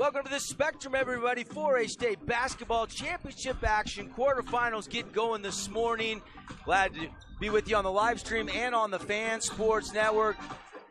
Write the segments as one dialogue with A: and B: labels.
A: Welcome to the Spectrum, everybody. 4A State Basketball Championship action. Quarterfinals get going this morning. Glad to be with you on the live stream and on the Fan Sports Network.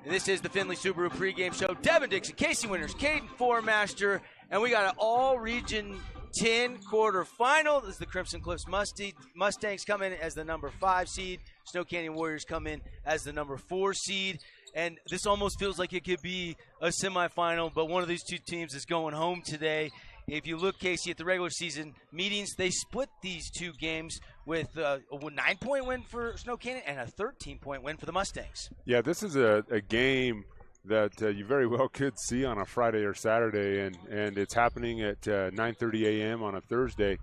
A: This is the Findlay Subaru pregame show. Devin Dixon, Casey Winters, Caden Formaster, and we got an all-region 10 quarterfinal. This is the Crimson Cliffs Mustangs come in as the number 5 seed. Snow Canyon Warriors come in as the number 4 seed. And this almost feels like it could be a semifinal, but one of these two teams is going home today. If you look, Casey, at the regular season meetings, they split these two games with a 9-point win for Snow Canyon and a 13-point win for the Mustangs.
B: Yeah, this is a game that you very well could see on a Friday or Saturday, and it's happening at 9:30 a.m. on a Thursday.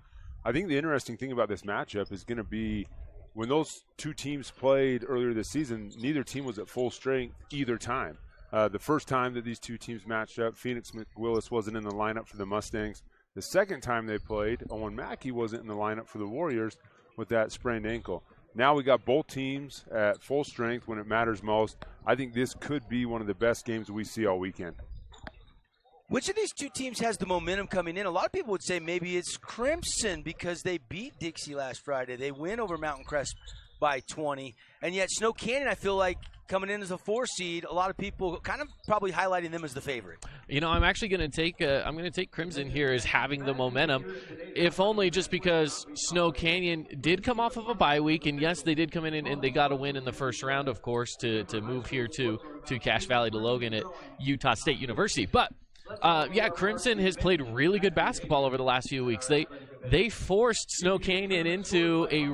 B: I think the interesting thing about this matchup is going to be when those two teams played earlier this season, neither team was at full strength either time. The first time that these two teams matched up, Phoenix McWillis wasn't in the lineup for the Mustangs. The second time they played, Owen Mackey wasn't in the lineup for the Warriors with that sprained ankle. Now we got both teams at full strength when it matters most. I think this could be one of the best games we see all weekend.
A: Which of these two teams has the momentum coming in? A lot of people would say maybe it's Crimson because they beat Dixie last Friday. They win over Mountain Crest by 20. And yet Snow Canyon, I feel like, coming in as a 4 seed, a lot of people kind of probably highlighting them as the favorite.
C: You know, I'm actually going to take Crimson here as having the momentum, if only just because Snow Canyon did come off of a bye week, and yes, they did come in and they got a win in the first round, of course, to move here to Cache Valley to Logan at Utah State University. But Crimson has played really good basketball over the last few weeks. They forced Snow Canyon into a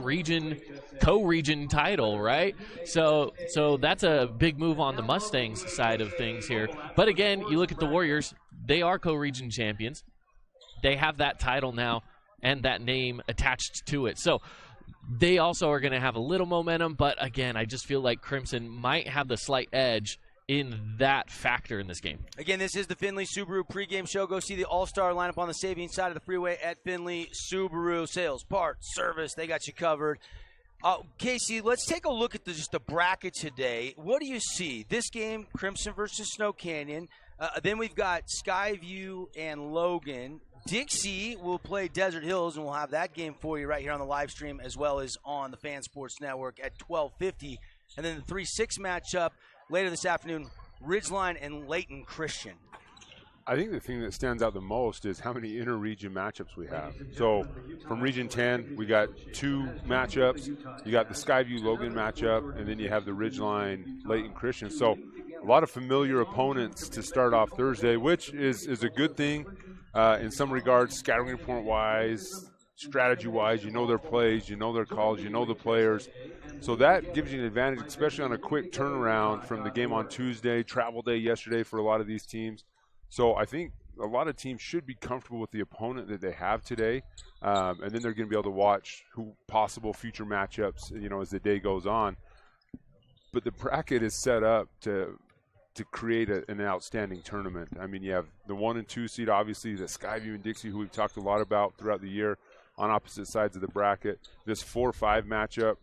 C: co-region title, right? So that's a big move on the Mustangs side of things here. But again, you look at the Warriors, they are co-region champions. They have that title now and that name attached to it. So they also are going to have a little momentum, but again, I just feel like Crimson might have the slight edge in that factor in this game. Again,
A: this is the Findlay Subaru pregame show. Go see the all-star lineup on the Sabine side of the freeway at Findlay Subaru. Sales, parts, service, they got you covered. Casey, let's take a look at just the bracket today. What do you see? This game, Crimson versus Snow Canyon. Then we've got Skyview and Logan. Dixie will play Desert Hills, and we'll have that game for you right here on the live stream as well as on the Fan Sports Network at 12:50. And then the 3-6 matchup later this afternoon, Ridgeline and Layton Christian.
B: I think the thing that stands out the most is how many inter-region matchups we have. So from Region 10, we got 2 matchups. You got the Skyview-Logan matchup, and then you have the Ridgeline-Layton Christian. So a lot of familiar opponents to start off Thursday, which is a good thing in some regards, scattering report-wise, strategy-wise. You know their plays, you know their calls, you know the players. So that gives you an advantage, especially on a quick turnaround from the game on Tuesday, travel day yesterday for a lot of these teams. So I think a lot of teams should be comfortable with the opponent that they have today, and then they're going to be able to watch possible future matchups, as the day goes on. But the bracket is set up to create an outstanding tournament. I mean, you have the 1 and 2 seed, obviously, the Skyview and Dixie, who we've talked a lot about throughout the year on opposite sides of the bracket. This 4-5 matchup,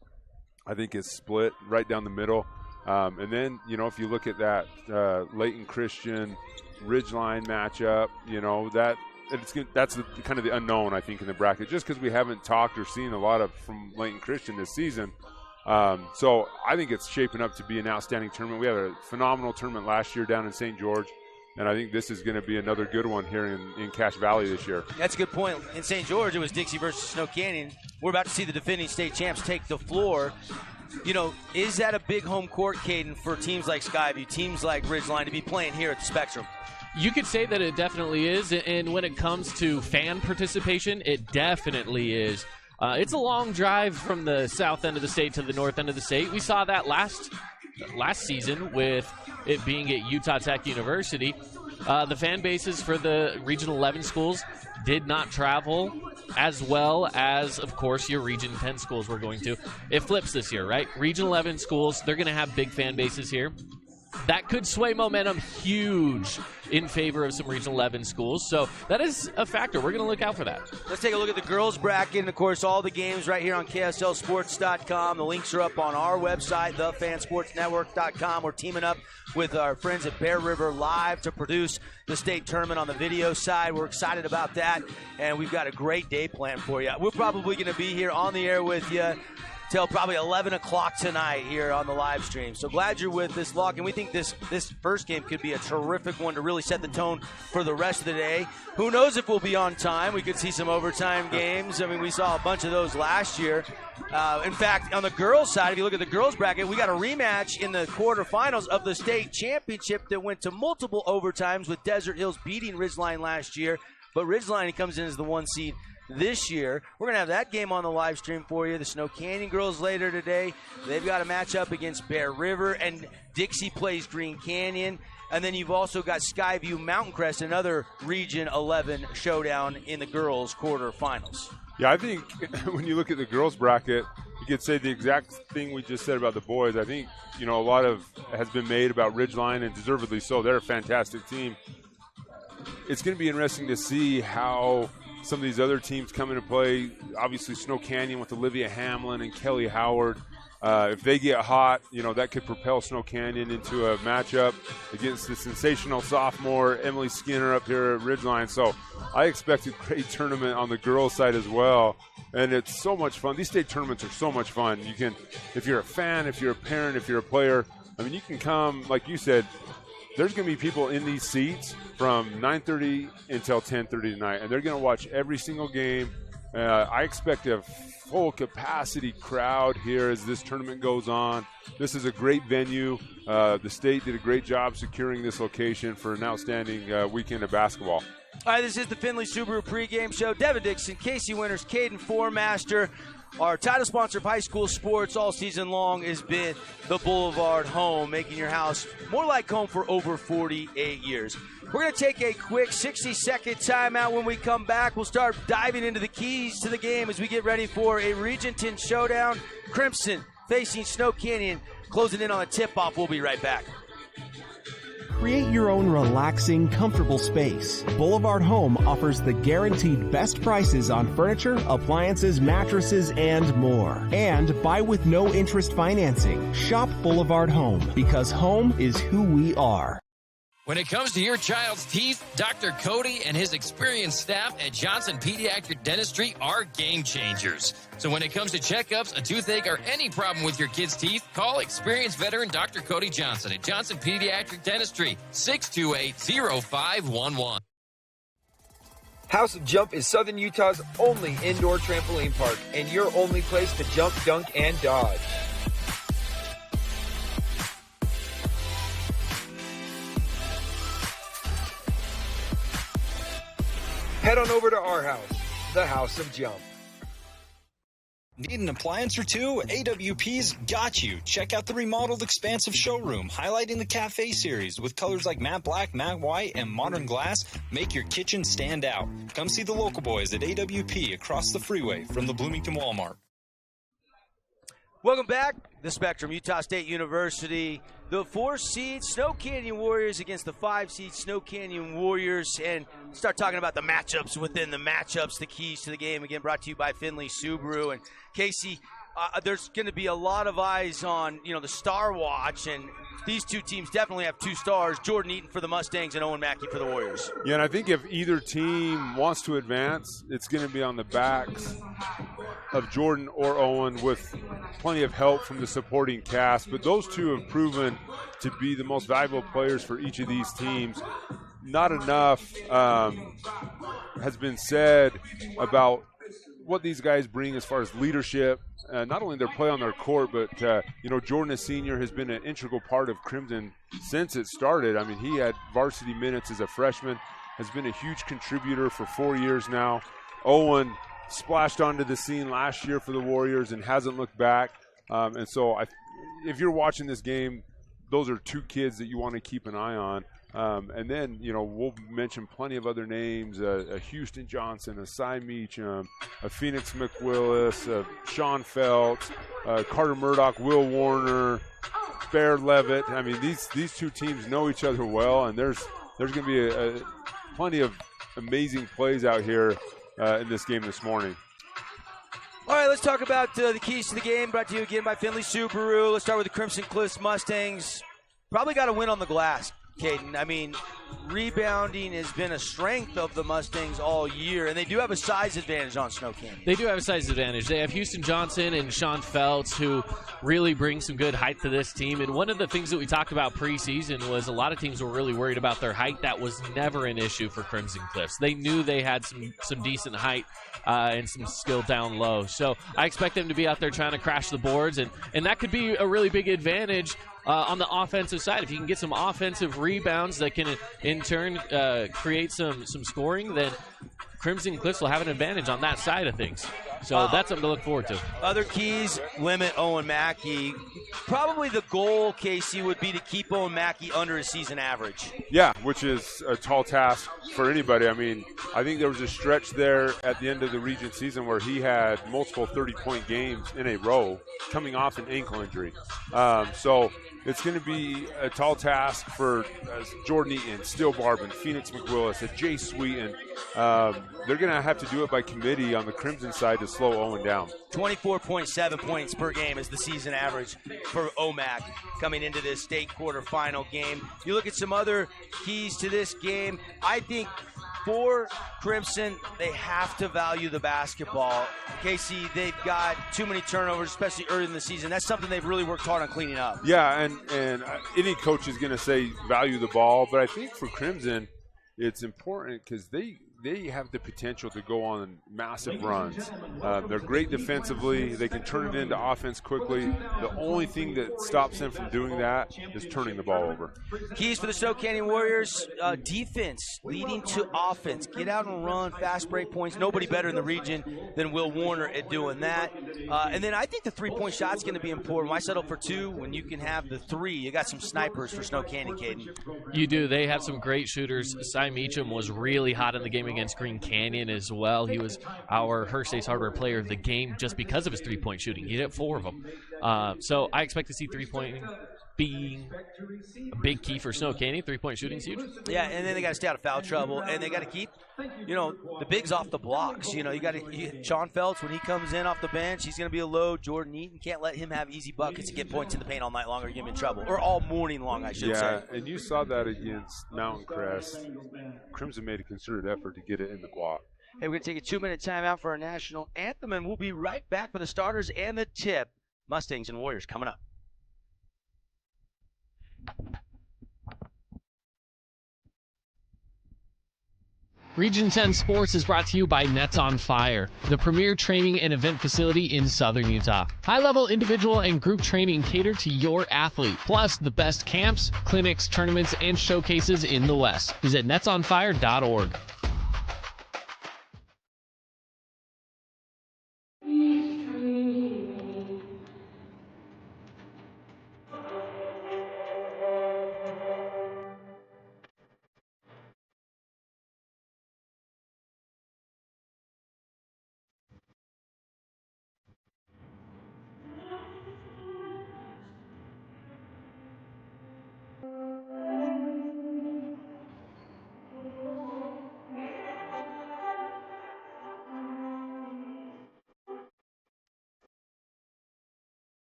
B: I think, is split right down the middle. And then, if you look at that Layton Christian Ridgeline matchup, that's kind of the unknown, I think, in the bracket, just because we haven't talked or seen a lot from Layton Christian this season. So I think it's shaping up to be an outstanding tournament. We had a phenomenal tournament last year down in St. George, and I think this is going to be another good one here in Cache Valley this year.
A: That's a good point. In St. George, it was Dixie versus Snow Canyon. We're about to see the defending state champs take the floor. Is that a big home court, Caden, for teams like Skyview, teams like Ridgeline to be playing here at the Spectrum?
C: You could say that it definitely is, and when it comes to fan participation, it definitely is. It's a long drive from the south end of the state to the north end of the state. We saw that last season with it being at Utah Tech University. The fan bases for the Region 11 schools did not travel as well as, of course, your Region 10 schools were going to. It flips this year, right? Region 11 schools, they're going to have big fan bases here. that could sway momentum huge in favor of some Regional 11 schools. So that is a factor. We're going to look out for that.
A: Let's take a look at the girls bracket. And, of course, all the games right here on KSLSports.com. The links are up on our website, thefansportsnetwork.com. We're teaming up with our friends at Bear River Live to produce the state tournament on the video side. We're excited about that, and we've got a great day planned for you. We're probably going to be here on the air with you till probably 11 o'clock tonight here on the live stream. So glad you're with us, Locke, and we think this first game could be a terrific one to really set the tone for the rest of the day. Who knows if we'll be on time? We could see some overtime games. I mean, we saw a bunch of those last year. In fact, on the girls' side, if you look at the girls' bracket, we got a rematch in the quarterfinals of the state championship that went to multiple overtimes with Desert Hills beating Ridgeline last year. But Ridgeline comes in as the 1 seed this year. We're going to have that game on the live stream for you. The Snow Canyon girls later today. They've got a matchup against Bear River, and Dixie plays Green Canyon. And then you've also got Skyview Mountain Crest, another Region 11 showdown in the girls' quarterfinals.
B: Yeah, I think when you look at the girls' bracket, you could say the exact thing we just said about the boys. I think, a lot of has been made about Ridgeline, and deservedly so. They're a fantastic team. It's going to be interesting to see how some of these other teams come into play. Obviously, Snow Canyon with Olivia Hamlin and Kelly Howard. If they get hot, that could propel Snow Canyon into a matchup against the sensational sophomore Emily Skinner up here at Ridgeline. So I expect a great tournament on the girls' side as well. And it's so much fun. These state tournaments are so much fun. You can, if you're a fan, if you're a parent, if you're a player, you can come, like you said, there's going to be people in these seats from 9:30 until 10:30 tonight, and they're going to watch every single game. I expect a full capacity crowd here as this tournament goes on. This is a great venue. The state did a great job securing this location for an outstanding weekend of basketball.
A: All right, this is the Findlay Subaru pregame show. Devin Dixon, Casey Winters, Caden Formaster. Our title sponsor of high school sports all season long has been the Boulevard Home, making your house more like home for over 48 years. We're going to take a quick 60-second timeout. When we come back, we'll start diving into the keys to the game as we get ready for a Region 10 showdown. Crimson facing Snow Canyon, closing in on the tip-off. We'll be right back.
D: Create your own relaxing, comfortable space. Boulevard Home offers the guaranteed best prices on furniture, appliances, mattresses, and more. And buy with no interest financing. Shop Boulevard Home, because home is who we are.
E: When it comes to your child's teeth, Dr. Cody and his experienced staff at Johnson Pediatric Dentistry are game changers. So when it comes to checkups, a toothache, or any problem with your kid's teeth, call experienced veteran Dr. Cody Johnson at Johnson Pediatric Dentistry, 628-0511.
F: House of Jump is Southern Utah's only indoor trampoline park and your only place to jump, dunk, and dodge. Head on over to our house, the House of Jump.
G: Need an appliance or two? AWP's got you. Check out the remodeled expansive showroom, highlighting the Cafe series with colors like matte black, matte white, and modern glass. Make your kitchen stand out. Come see the local boys at AWP across the freeway from the Bloomington Walmart.
A: Welcome back. The Spectrum, Utah State University. The 4-seed Snow Canyon Warriors against the 5-seed Snow Canyon Warriors. And start talking about the matchups within the matchups, the keys to the game. Again, brought to you by Findlay Subaru. And Casey, there's going to be a lot of eyes on, the Star Watch. And these two teams definitely have two stars, Jordan Eaton for the Mustangs and Owen Mackey for the Warriors.
B: Yeah, and I think if either team wants to advance, it's going to be on the backs of Jordan or Owen with plenty of help from the supporting cast. But those two have proven to be the most valuable players for each of these teams. Not enough has been said about what these guys bring as far as leadership, not only their play on their court, but, Jordan, a senior, has been an integral part of Crimson since it started. I mean, he had varsity minutes as a freshman, has been a huge contributor for 4 years now. Owen splashed onto the scene last year for the Warriors and hasn't looked back. And so if you're watching this game, those are two kids that you want to keep an eye on. And then, we'll mention plenty of other names, a Houston Johnson, a Cy Meacham, a Phoenix McWillis, a Sean Feltz, Carter Murdoch, Will Warner, Bear Levitt. I mean, these two teams know each other well, and there's going to be plenty of amazing plays out here in this game this morning.
A: All right, let's talk about the keys to the game, brought to you again by Finley Subaru. Let's start with the Crimson Cliffs Mustangs. Probably got to win on the glass, Caden. I mean, rebounding has been a strength of the Mustangs all year, and they do have a size advantage on Snow Canyon.
C: They do have a size advantage. They have Houston Johnson and Sean Feltz, who really bring some good height to this team. And one of the things that we talked about preseason was a lot of teams were really worried about their height. That was never an issue for Crimson Cliffs. They knew they had some decent height and some skill down low. So I expect them to be out there trying to crash the boards, and that could be a really big advantage on the offensive side. If you can get some offensive rebounds that can in turn create some scoring, then Crimson Cliffs will have an advantage on that side of things. So that's something to look forward to.
A: Other keys, limit Owen Mackey. Probably the goal, Casey, would be to keep Owen Mackey under his season average.
B: Yeah, which is a tall task for anybody. I mean, I think there was a stretch there at the end of the region season where he had multiple 30-point games in a row coming off an ankle injury. So it's going to be a tall task for Jordan Eaton, Steele Barbin, Phoenix McWillis, Jay Sweeten. They're going to have to do it by committee on the Crimson side to slow Owen down.
A: 24.7 points per game is the season average for OMAC coming into this state quarterfinal game. You look at some other keys to this game. I think for Crimson, they have to value the basketball. Casey, they've got too many turnovers, especially early in the season. That's something they've really worked hard on cleaning up.
B: Yeah, and any coach is going to say value the ball, but I think for Crimson, it's important because they have the potential to go on massive runs. They're great defensively. They can turn it into offense quickly. The only thing that stops them from doing that is turning the ball over.
A: Keys for the Snow Canyon Warriors, defense leading to offense. Get out and run, fast break points. Nobody better in the region than Will Warner at doing that. And then I think the three-point shot's going to be important. Why settle for two when you can have the three? You got some snipers for Snow Canyon, Caden.
C: You do. They have some great shooters. Cy Meacham was really hot in the game against Green Canyon as well. He was our Hershey's Hardware player of the game just because of his three-point shooting. He hit 4 of them. So I expect to see three-point being a big key for Snow Canyon. Three-point shooting's huge.
A: Yeah, and then they got to stay out of foul trouble, and they got to keep, the bigs off the blocks. You got to Sean Feltz, when he comes in off the bench, he's going to be a load. Jordan Eaton, can't let him have easy buckets and get points in the paint all night long or get him in trouble. Or all morning long, I should say.
B: Yeah, and you saw that against Mountain Crest. Crimson made a concerted effort to get it in the block.
A: Hey, we're going to take a 2-minute timeout for our national anthem, and we'll be right back with the starters and the tip. Mustangs and Warriors coming up.
H: Region 10 Sports is brought to you by Nets on Fire, the premier training and event facility in Southern Utah. High-level individual and group training catered to your athlete, plus the best camps, clinics, tournaments, and showcases in the West. Visit netsonfire.org.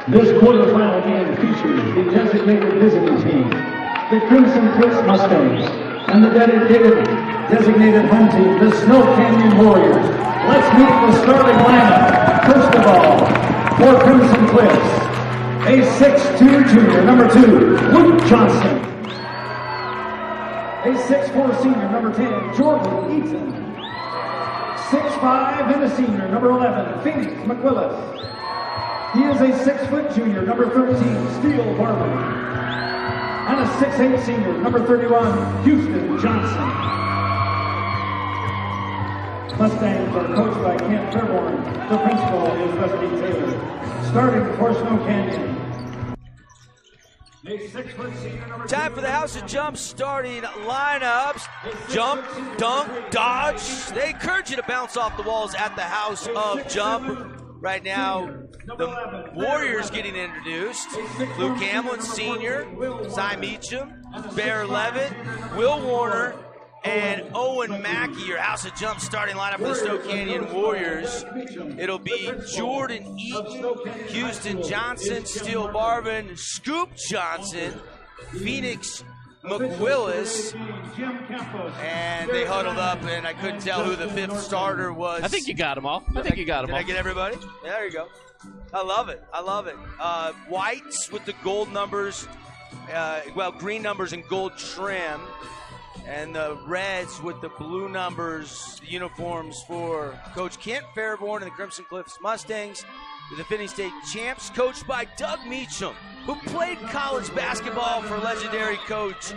I: This quarterfinal game features the designated visiting team, the Crimson Cliffs Mustangs, and the designated home team, the Snow Canyon Warriors. Let's meet the starting lineup. First of all, for Crimson Cliffs, a 6'2" junior, number 2, Luke Johnson. A 6'4" senior, number 10, Jordan Eaton. 6'5" and a senior, number 11, Phoenix McWillis. He is a 6-foot junior, number 13, Steele Barbin. And a 6'8" senior, number 31, Houston Johnson. Mustangs are coached by Kent Fairborn. The principal is Rusty Taylor. Starting for Snow Canyon.
A: Time for the House of Jump starting lineups. Jump, dunk, dodge. They encourage you to bounce off the walls at the House of Jump. Right now, the Warriors getting introduced. Luke Hamlin, Sr., Cy Meacham, Bear Levitt, Will Warner, and Owen Mackey, your House of Jump starting lineup for the Snow Canyon Warriors. It'll be Jordan Eaton, Houston Johnson, Steele Barvin, Scoop Johnson, Phoenix McWillis, and they huddled up, and I couldn't tell who the fifth starter was.
C: I think you got them all. I think you got them all.
A: Did I get everybody? Yeah, there you go. I love it. I love it. Whites with the gold numbers, green numbers and gold trim. And the Reds with the blue numbers, the uniforms for Coach Kent Fairborn and the Crimson Cliffs Mustangs, the defending state champs, coached by Doug Meacham, who played college basketball for legendary coach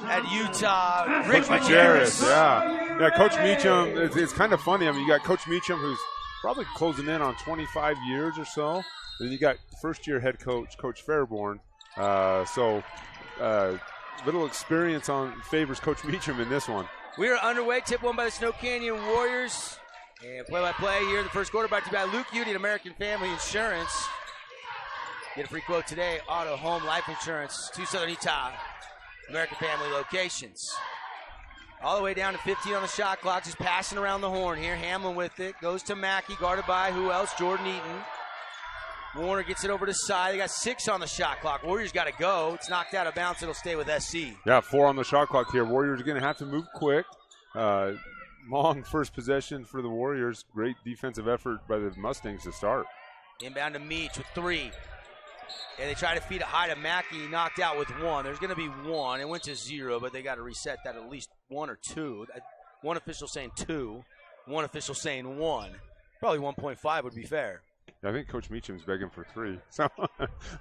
A: at Utah, Rick Majerus.
B: Yeah, Coach Meacham, it's kind of funny. I mean, you got Coach Meacham, who's probably closing in on 25 years or so. Then you got first-year head coach, Coach Fairborn. Little experience favors Coach Meacham in this one.
A: We are underway. Tip one by the Snow Canyon Warriors. And play-by-play here in the first quarter brought to you by Luke Udy and American Family Insurance. Get a free quote today. Auto, home, life insurance. 2 Southern Utah American Family locations. All the way down to 15 on the shot clock. Just passing around the horn here. Hamlin with it. Goes to Mackey. Guarded by who else? Jordan Eaton. Warner gets it over to side. They got 6 on the shot clock. Warriors got to go. It's knocked out of bounds. It'll stay with SC.
B: Yeah, 4 on the shot clock here. Warriors are going to have to move quick. Long first possession for the Warriors. Great defensive effort by the Mustangs to start.
A: Inbound to Meach with 3. And they try to feed it high to Mackey. Knocked out with 1. There's going to be 1. It went to 0, but they got to reset that at least 1 or 2. One official saying 2. One official saying 1. Probably 1.5 would be fair.
B: I think Coach Meacham's begging for 3. So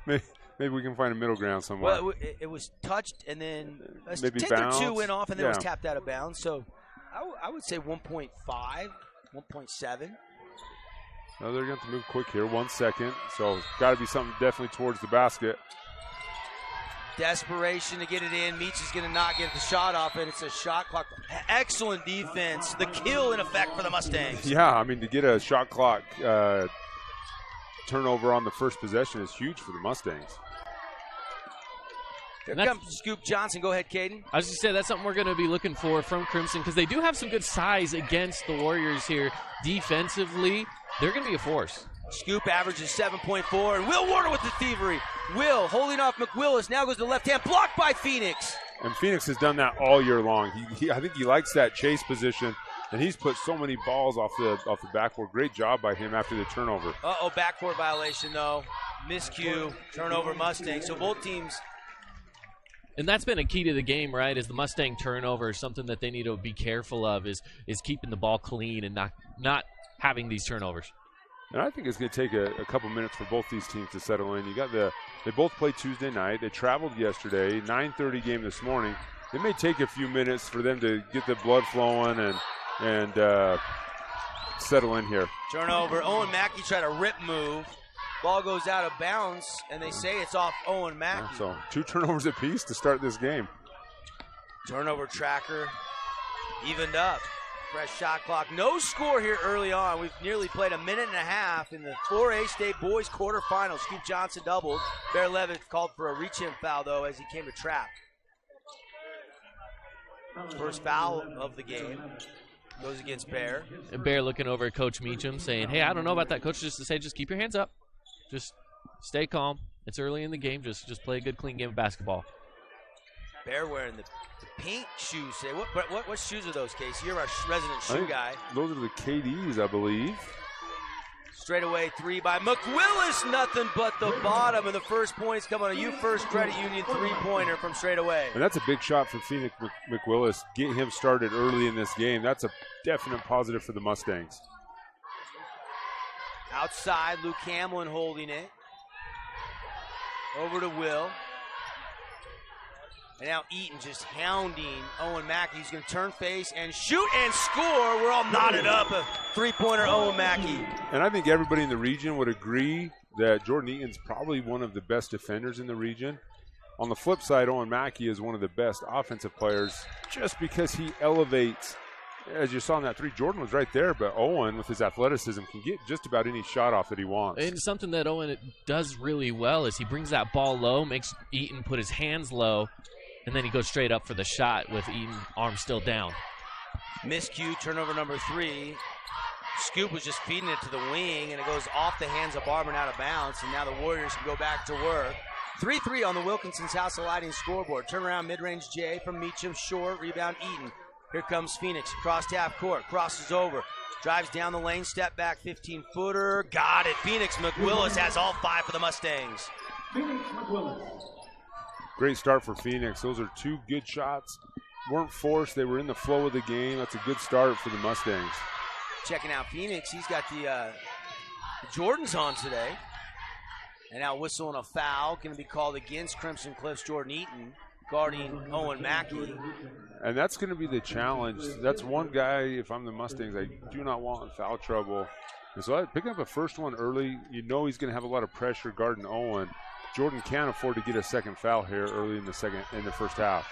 B: maybe we can find a middle ground somewhere.
A: Well, it was touched, and then a
B: maybe
A: tick
B: bounce.
A: or 2 went off, and then it was tapped out of bounds. So I would say 1.5, 1.7.
B: No, they're going to move quick here. 1 second. So it's got to be something definitely towards the basket.
A: Desperation to get it in. Meach is going to not get the shot off, and it's a shot clock. Excellent defense. The kill, in effect, for the Mustangs.
B: Yeah, I mean, to get a shot clock turnover on the first possession is huge for the Mustangs.
A: Here comes Scoop Johnson. Go ahead, Caden.
C: I was going to say, that's something we're going to be looking for from Crimson, because they do have some good size against the Warriors here. Defensively, they're going to be a force.
A: Scoop averages 7.4, and Will Warner with the thievery. Will holding off McWillis, now goes to the left hand, blocked by Phoenix.
B: And Phoenix has done that all year long. I think he likes that chase position, and he's put so many balls off the backboard. Great job by him after the turnover.
A: Backcourt violation, though. Miscue, turnover Mustangs. So both teams.
C: And that's been a key to the game, right, is the Mustang turnover. Something that they need to be careful of is keeping the ball clean and not having these turnovers.
B: And I think it's going to take a couple minutes for both these teams to settle in. They both played Tuesday night. They traveled yesterday, 9:30 game this morning. It may take a few minutes for them to get the blood flowing and settle in here.
A: Turnover. Owen Mackey tried a rip move. Ball goes out of bounds, and they say it's off Owen Mackey.
B: So 2 turnovers apiece to start this game.
A: Turnover tracker evened up. Fresh shot clock. No score here early on. We've nearly played a minute and a half in the 4A State boys quarterfinals. Scoop Johnson doubled. Bear Levitt called for a reach-in foul, though, as he came to trap. First foul of the game goes against Bear.
C: And Bear looking over at Coach Meacham saying, hey, I don't know about that, Coach, just to say just keep your hands up. Just stay calm. It's early in the game. Just play a good, clean game of basketball.
A: Bear wearing the pink shoes. What shoes are those, Casey? You're our resident shoe guy.
B: Those are the KDs, I believe.
A: Straightaway 3 by McWillis. Nothing but the bottom. And the first points come on a U First Credit Union 3-pointer from straightaway.
B: And that's a big shot for Phoenix McWillis. Get him started early in this game. That's a definite positive for the Mustangs.
A: Outside, Luke Hamlin holding it. Over to Will. And now Eaton just hounding Owen Mackey. He's going to turn face and shoot and score. We're all knotted up. A three-pointer, Owen Mackey.
B: And I think everybody in the region would agree that Jordan Eaton's probably one of the best defenders in the region. On the flip side, Owen Mackey is one of the best offensive players just because he elevates. As you saw in that three, Jordan was right there, but Owen, with his athleticism, can get just about any shot off that he wants.
C: And something that Owen does really well is he brings that ball low, makes Eaton put his hands low, and then he goes straight up for the shot with Eaton arm still down.
A: Miscue, turnover number 3. Scoop was just feeding it to the wing, and it goes off the hands of Barber and out of bounds, and now the Warriors can go back to work. 3-3 on the Wilkinson's House of Lighting scoreboard. Turnaround mid-range J from Meacham, short, rebound Eaton. Here comes Phoenix, across half court, crosses over, drives down the lane, step back, 15-footer, got it. Phoenix McWillis has all 5 for the Mustangs.
B: Great start for Phoenix. Those are 2 good shots. Weren't forced. They were in the flow of the game. That's a good start for the Mustangs.
A: Checking out Phoenix, he's got the Jordans on today. And now whistling a foul, going to be called against Crimson Cliff's Jordan Eaton, guarding Owen Mackey.
B: And that's going to be the challenge. That's one guy, if I'm the Mustangs, I do not want in foul trouble. And so picking up a first one early, you know he's going to have a lot of pressure guarding Owen. Jordan can't afford to get a second foul here early in the first half.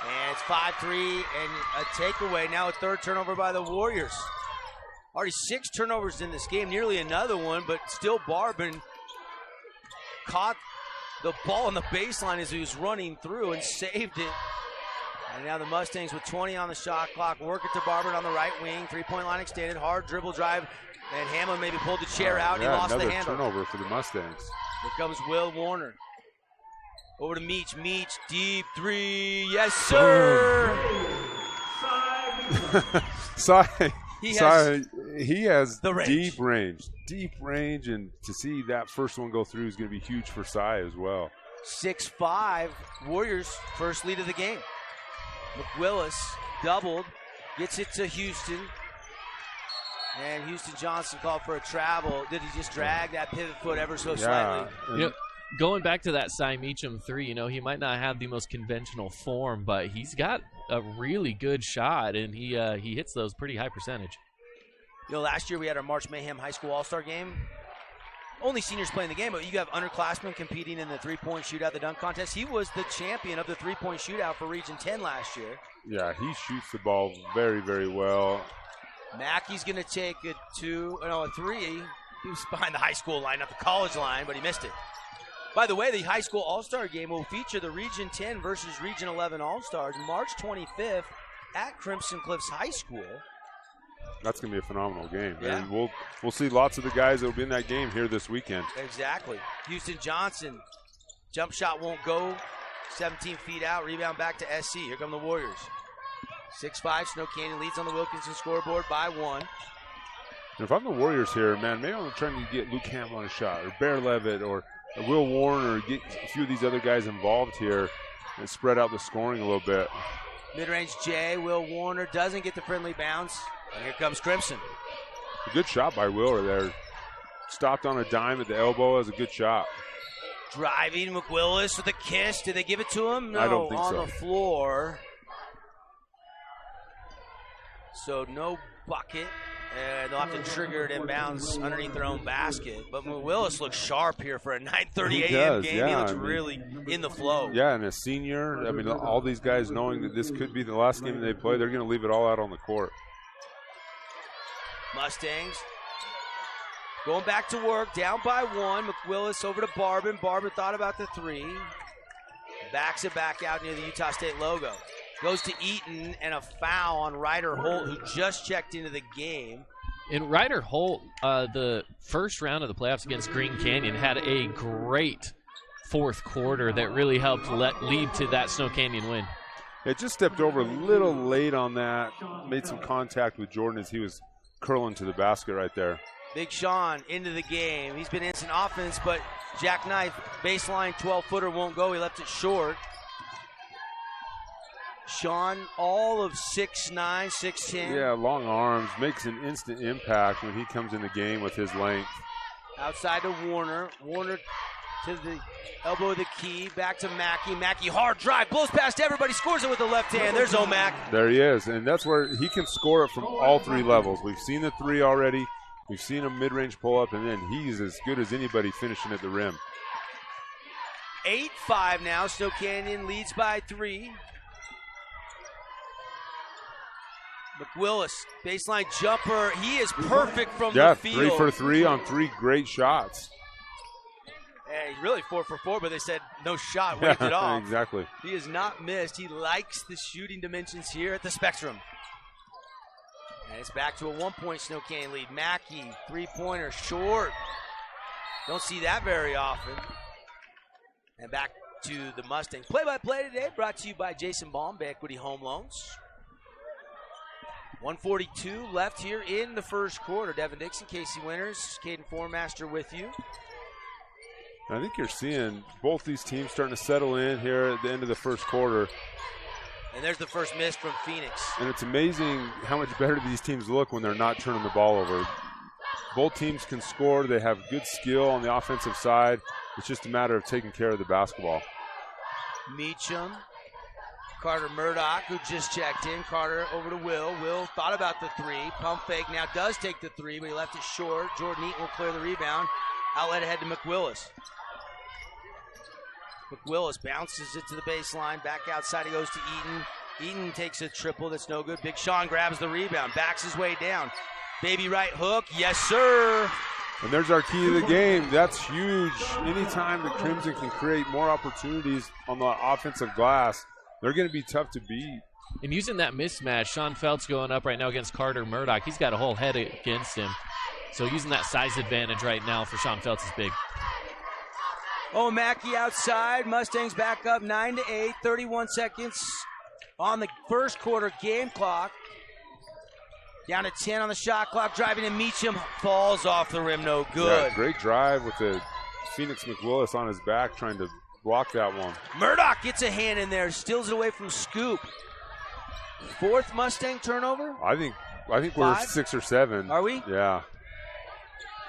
A: And it's 5-3 and a takeaway. Now a third turnover by the Warriors. Already 6 turnovers in this game, nearly another one, but still Barbin caught the ball on the baseline as he was running through and saved it. And now the Mustangs with 20 on the shot clock, work it to Barbin on the right wing, 3-point line extended, hard dribble drive, and Hamlin maybe pulled the chair out and he lost the handle.
B: Another turnover for the Mustangs.
A: Here comes Will Warner. Over to Meach. Meach, deep 3. Yes, sir! He
B: has
A: the range.
B: Deep range, and to see that first one go through is going to be huge for Cy as well.
A: 6-5, Warriors first lead of the game. McWillis doubled, gets it to Houston. And Houston Johnson called for a travel. Did he just drag that pivot foot ever so slightly?
C: Going back to that Cy Meacham 3, he might not have the most conventional form, but he's got a really good shot, and he hits those pretty high percentage.
A: Last year we had our March Mayhem High School All-Star game. Only seniors playing the game, but you have underclassmen competing in the three-point shootout, the dunk contest. He was the champion of the three-point shootout for Region 10 last year.
B: Yeah, he shoots the ball very, very well.
A: Mackey's going to take a 3. He was behind the high school line, not the college line, but he missed it. By the way, the high school all-star game will feature the Region 10 versus Region 11 all-stars March 25th at Crimson Cliffs High School.
B: That's going to be a phenomenal game.
A: Yeah.
B: And we'll see lots of the guys that will be in that game here this weekend.
A: Exactly. Houston Johnson, jump shot won't go. 17 feet out, rebound back to SC. Here come the Warriors. 6-5, Snow Canyon leads on the Wilkinson scoreboard by 1.
B: And if I'm the Warriors here, man, maybe I'm trying to get Luke Hamill on a shot, or Bear Levitt, or Will Warner, get a few of these other guys involved here and spread out the scoring a little bit.
A: Mid-range J, Will Warner doesn't get the friendly bounce. And here comes Crimson.
B: A good shot by Willer there. Stopped on a dime at the elbow. That was a good shot.
A: Driving McWillis with a kiss. Did they give it to him? No,
B: I don't think
A: on
B: so.
A: the floor. So no bucket. And they'll have to trigger it inbounds underneath their own basket. But McWillis looks sharp here for a 9:30 a.m. game.
B: Yeah,
A: he looks really in the flow.
B: Yeah, and a senior, all these guys knowing that this could be the last game they play, they're going to leave it all out on the court.
A: Mustangs going back to work, down by 1. McWillis over to Barbin. Barbin thought about the 3. Backs it back out near the Utah State logo. Goes to Eaton, and a foul on Ryder Holt, who just checked into the game.
C: And Ryder Holt, the first round of the playoffs against Green Canyon, had a great fourth quarter that really helped lead to that Snow Canyon win.
B: It just stepped over a little late on that. Made some contact with Jordan as he was curling to the basket right there.
A: Big Sean into the game. He's been instant offense, but jackknife baseline 12-footer won't go. He left it short. Sean, all of 6'9", 6'10".
B: Yeah, long arms. Makes an instant impact when he comes in the game with his length.
A: Outside to Warner. Warner to the elbow of the key, back to Mackey. Mackey, hard drive, blows past everybody, scores it with the left hand. There's Omac.
B: There he is, and that's where he can score it from all three levels. We've seen the three already. We've seen a mid-range pull-up, and then he's as good as anybody finishing at the rim.
A: 8-5 now. Snow Canyon leads by 3. McWillis, baseline jumper. He is perfect from the field.
B: 3 for 3 on 3 great shots.
A: Hey, really 4 for 4, but they said no shot, waved it off.
B: Exactly.
A: He has not missed. He likes the shooting dimensions here at the Spectrum. And it's back to a 1-point Snow Canyon lead. Mackey, three-pointer, short. Don't see that very often. And back to the Mustangs. Play-by-play today brought to you by Jason Baum, Bay Equity Home Loans. 1:42 left here in the first quarter. Devin Dixon, Casey Winters, Caden Formaster with you.
B: I think you're seeing both these teams starting to settle in here at the end of the first quarter.
A: And there's the first miss from Phoenix.
B: And it's amazing how much better these teams look when they're not turning the ball over. Both teams can score. They have good skill on the offensive side. It's just a matter of taking care of the basketball.
A: Meacham, Carter Murdoch, who just checked in. Carter over to Will. Will thought about the three. Pump fake now does take the three, but he left it short. Jordan Eaton will clear the rebound. Outlet ahead to McWillis. McWillis bounces it to the baseline. Back outside he goes to Eaton. Eaton takes a triple that's no good. Big Sean grabs the rebound. Backs his way down. Baby right hook. Yes, sir.
B: And there's our key to the game. That's huge. Anytime the Crimson can create more opportunities on the offensive glass, they're going to be tough to beat.
C: And using that mismatch, Sean Felt's going up right now against Carter Murdoch. He's got a whole head against him. So using that size advantage right now for Sean Feltz is big.
A: Oh, Mackey outside. Mustangs back up 9-8. 31 seconds on the first quarter game clock. Down to 10 on the shot clock. Driving and Meacham falls off the rim. No good.
B: Yeah, great drive with the Phoenix McWillis on his back trying to block that one.
A: Murdoch gets a hand in there. Steals it away from Scoop. Fourth Mustang turnover?
B: I think we're 6 or 7.
A: Are we?
B: Yeah.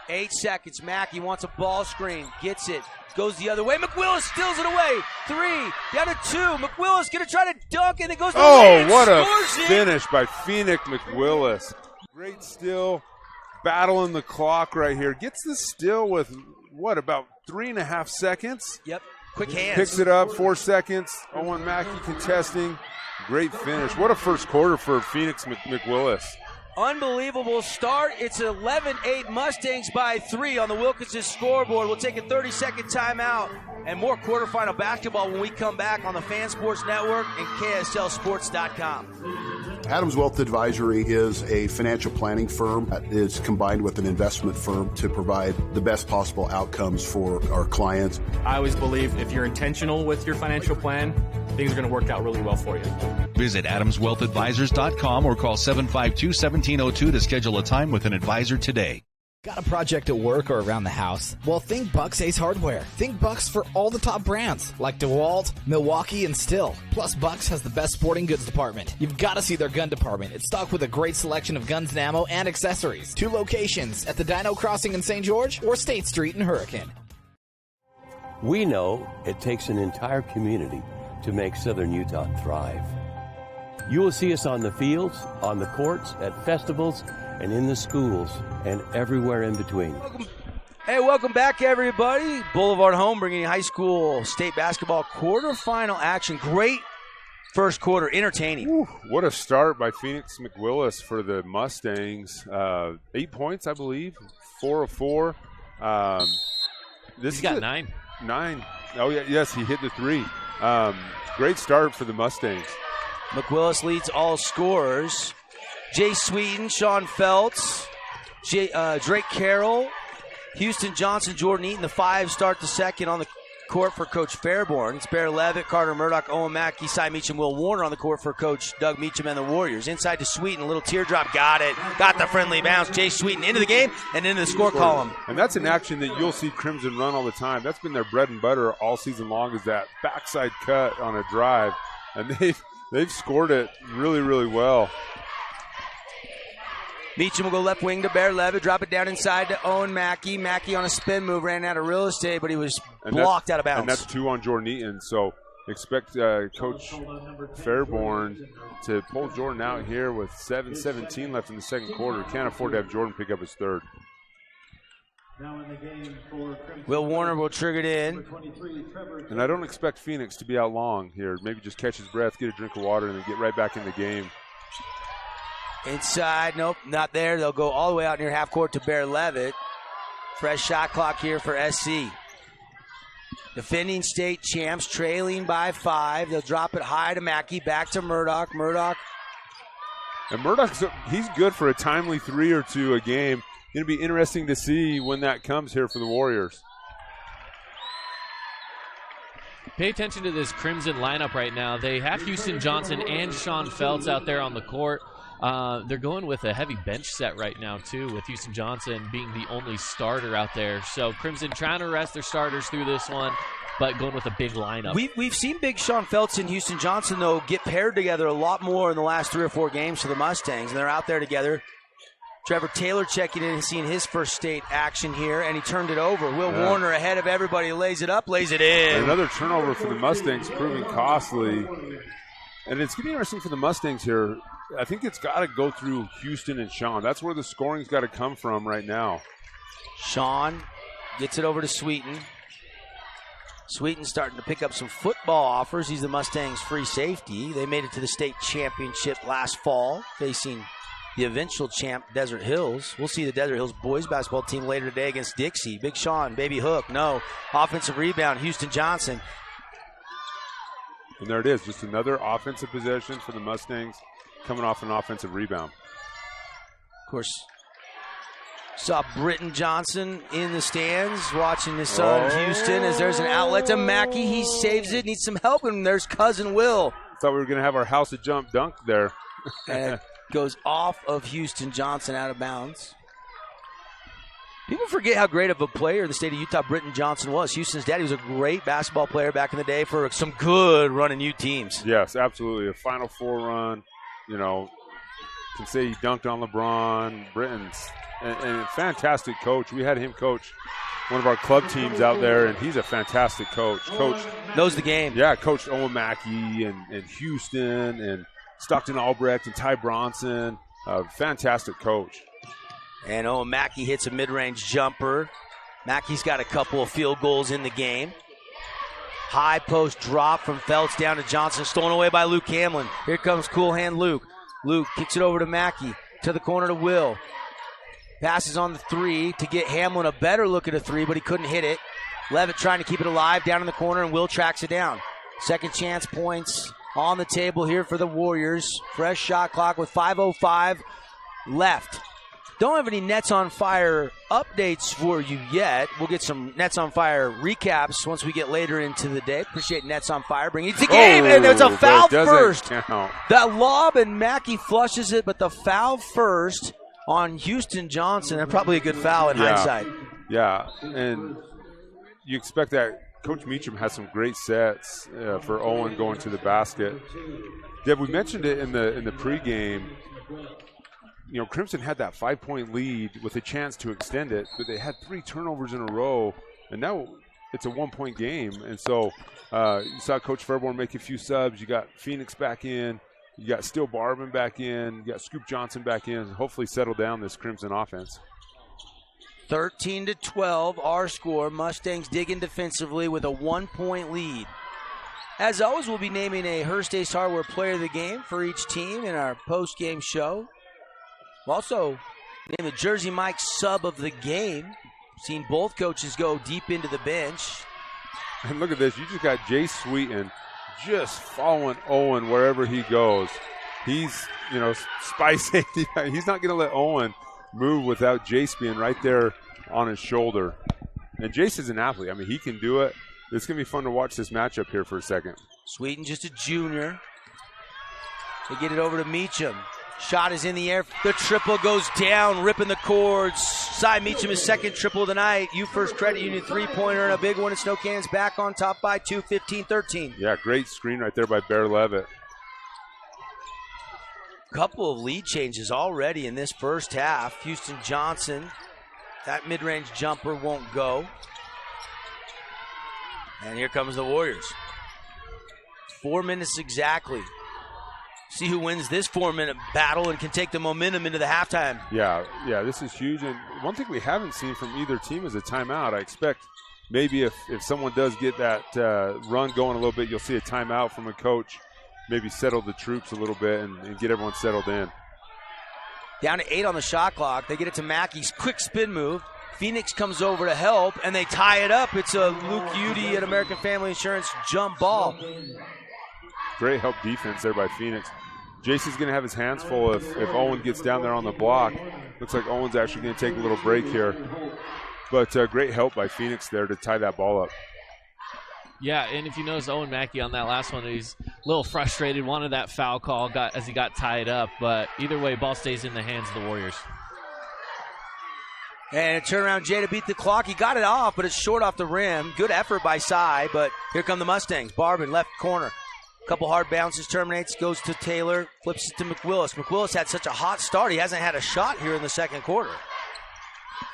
A: 8 seconds. Mackey wants a ball screen. Gets it. Goes the other way. McWillis steals it away. 3. Down to 2. McWillis going to try to dunk, and it goes to the lane.
B: What a
A: Scores
B: finish by Phoenix McWillis. Great steal. Battling the clock right here. Gets the steal with, about 3.5 seconds?
A: Yep. Quick hands.
B: Picks it up. 4 seconds. Owen Mackey contesting. Great finish. What a first quarter for Phoenix McWillis.
A: Unbelievable start. It's 11-8 Mustangs by 3 on the Wilkinson scoreboard. We'll take a 30-second timeout and more quarterfinal basketball when we come back on the Fan Sports Network and KSLSports.com.
J: Adams Wealth Advisory is a financial planning firm that is combined with an investment firm to provide the best possible outcomes for our clients.
K: I always believe if you're intentional with your financial plan, things are going to work out really well for you.
L: Visit AdamsWealthAdvisors.com or call 752-1702 to schedule a time with an advisor today.
M: Got a project at work or around the house? Well, think Bucks Ace Hardware. Think Bucks for all the top brands like DeWalt, Milwaukee, and Stihl. Plus, Bucks has the best sporting goods department. You've got to see their gun department. It's stocked with a great selection of guns and ammo and accessories. 2 locations at the Dino Crossing in St. George or State Street in Hurricane.
N: We know it takes an entire community to make Southern Utah thrive. You will see us on the fields, on the courts, at festivals, and in the schools, and everywhere in between.
A: Welcome back, everybody. Boulevard Home bringing you high school state basketball quarterfinal action. Great first quarter, entertaining.
B: Whew, what a start by Phoenix McWillis for the Mustangs. 8 points, I believe, 4 of 4.
C: He's got 9.
B: 9. Oh, yeah, yes, he hit the 3. Great start for the Mustangs.
A: McWillis leads all scorers. Jay Sweeten, Sean Feltz, Drake Carroll, Houston Johnson, Jordan Eaton, the 5 start the second on the court for Coach Fairborn. It's Bear Levitt, Carter Murdoch, Owen Mackey, Cy Meacham, Will Warner on the court for Coach Doug Meacham and the Warriors. Inside to Sweeten, a little teardrop, got it. Got the friendly bounce. Jay Sweeten into the game and into the score column.
B: And that's an action that you'll see Crimson run all the time. That's been their bread and butter all season long, is that backside cut on a drive. And they've scored it really, really well.
A: Meacham will go left wing to Bear Levitt, drop it down inside to Owen Mackey. Mackey on a spin move, ran out of real estate, but he was blocked out of bounds.
B: And that's 2 on Jordan Eaton. So expect Coach Fairborn to pull Jordan out here with 7:17 left in the second quarter. Can't afford to have Jordan pick up his third.
A: Will Warner will trigger it in.
B: And I don't expect Phoenix to be out long here. Maybe just catch his breath, get a drink of water, and then get right back in the game.
A: Inside, nope, not there. They'll go all the way out near half court to Bear Levitt. Fresh shot clock here for SC. Defending state champs, trailing by 5. They'll drop it high to Mackey, back to Murdoch.
B: And Murdoch's, he's good for a timely 3 or 2 a game. Going to be interesting to see when that comes here for the Warriors.
C: Pay attention to this Crimson lineup right now. They have Houston Johnson and Sean Feltz out there on the court. They're going with a heavy bench set right now, too, with Houston Johnson being the only starter out there. So Crimson trying to rest their starters through this one, but going with a big lineup.
A: We've seen big Sean Feltz and Houston Johnson, though, get paired together a lot more in the last 3 or 4 games for the Mustangs, and they're out there together. Trevor Taylor checking in and seeing his first state action here, and he turned it over. Will Warner ahead of everybody, lays it up, lays it in.
B: And another turnover for the Mustangs, proving costly. And it's getting interesting for the Mustangs here. I think it's got to go through Houston and Sean. That's where the scoring's got to come from right now.
A: Sean gets it over to Sweeten. Sweeten's starting to pick up some football offers. He's the Mustangs' free safety. They made it to the state championship last fall, facing the eventual champ, Desert Hills. We'll see the Desert Hills boys basketball team later today against Dixie. Big Sean, baby hook, no. Offensive rebound, Houston Johnson.
B: And there it is, just another offensive possession for the Mustangs coming off an offensive rebound.
A: Of course, saw Britton Johnson in the stands watching his son Houston as there's an outlet to Mackey. He saves it, needs some help, and there's cousin Will.
B: Thought we were going to have our house of jump dunk there.
A: And it goes off of Houston Johnson out of bounds. People forget how great of a player in the state of Utah Britton Johnson was. Houston's daddy was a great basketball player back in the day for some good running U teams.
B: Yes, absolutely. A Final Four run, you know, can say he dunked on LeBron. Britton's and a fantastic coach. We had him coach one of our club teams out there, and he's a fantastic coach. Coach
A: knows the game.
B: Yeah, coached Owen Mackey and Houston and Stockton Albrecht and Ty Bronson. Fantastic coach.
A: And Owen Mackey hits a mid-range jumper. Mackey's got a couple of field goals in the game. High post drop from Feltz down to Johnson, stolen away by Luke Hamlin. Here comes cool hand Luke. Luke kicks it over to Mackey, to the corner to Will. Passes on the 3 to get Hamlin a better look at a 3, but he couldn't hit it. Levitt trying to keep it alive down in the corner, and Will tracks it down. Second chance points on the table here for the Warriors. Fresh shot clock with 5:05 left. Don't have any Nets on Fire updates for you yet. We'll get some Nets on Fire recaps once we get later into the day. Appreciate Nets on Fire bringing it to the game, and there's a foul first.
B: Count.
A: That lob, and Mackey flushes it, but the foul first on Houston Johnson, and probably a good foul in hindsight.
B: Yeah, and you expect that. Coach Meacham has some great sets for Owen going to the basket. Deb, we mentioned it in the pregame. You know, Crimson had that 5-point lead with a chance to extend it, but they had 3 turnovers in a row, and now it's a 1-point game. And so you saw Coach Fairborn make a few subs. You got Phoenix back in. You got Steele Barvin back in. You got Scoop Johnson back in. Hopefully settle down this Crimson offense.
A: 13-12, our score. Mustangs digging defensively with a 1-point lead. As always, we'll be naming a Hearst Ace Hardware player of the game for each team in our post-game show. We'll also name the Jersey Mike sub of the game. Seen both coaches go deep into the bench.
B: And look at this. You just got Jay Sweeten just following Owen wherever he goes. He's, you know, spy safety. He's not going to let Owen move without Jace being right there on his shoulder. And Jace is an athlete. I mean, he can do it. It's going to be fun to watch this matchup here for a second.
A: Sweeten just a junior. They get it over to Meacham. Shot is in the air. The triple goes down, ripping the cords. Cy Meacham, his second triple of the night. You First Credit Union three-pointer and a big one. And Snow Cannon's back on top by 2, 15-13.
B: Yeah, great screen right there by Bear Levitt.
A: Couple of lead changes already in this first half. Houston Johnson, that mid-range jumper won't go. And here comes the Warriors. 4 minutes exactly. See who wins this 4-minute battle and can take the momentum into the halftime.
B: Yeah, this is huge. And one thing we haven't seen from either team is a timeout. I expect maybe if someone does get that run going a little bit, you'll see a timeout from a coach, maybe settle the troops a little bit and get everyone settled in.
A: Down to 8 on the shot clock. They get it to Mackey's quick spin move. Phoenix comes over to help, and they tie it up. It's a Luke Udy at American Family Insurance jump ball.
B: Great help defense there by Phoenix. Jason's going to have his hands full if Owen gets down there on the block. Looks like Owen's actually going to take a little break here. But great help by Phoenix there to tie that ball up.
C: Yeah, and if you notice Owen Mackey on that last one, he's a little frustrated, wanted that foul call as he got tied up. But either way, ball stays in the hands of the Warriors.
A: And a turnaround Jay to beat the clock. He got it off, but it's short off the rim. Good effort by Cy, but here come the Mustangs. Barbin, left corner. Couple hard bounces, terminates, goes to Taylor, flips it to McWillis. McWillis had such a hot start, he hasn't had a shot here in the second quarter.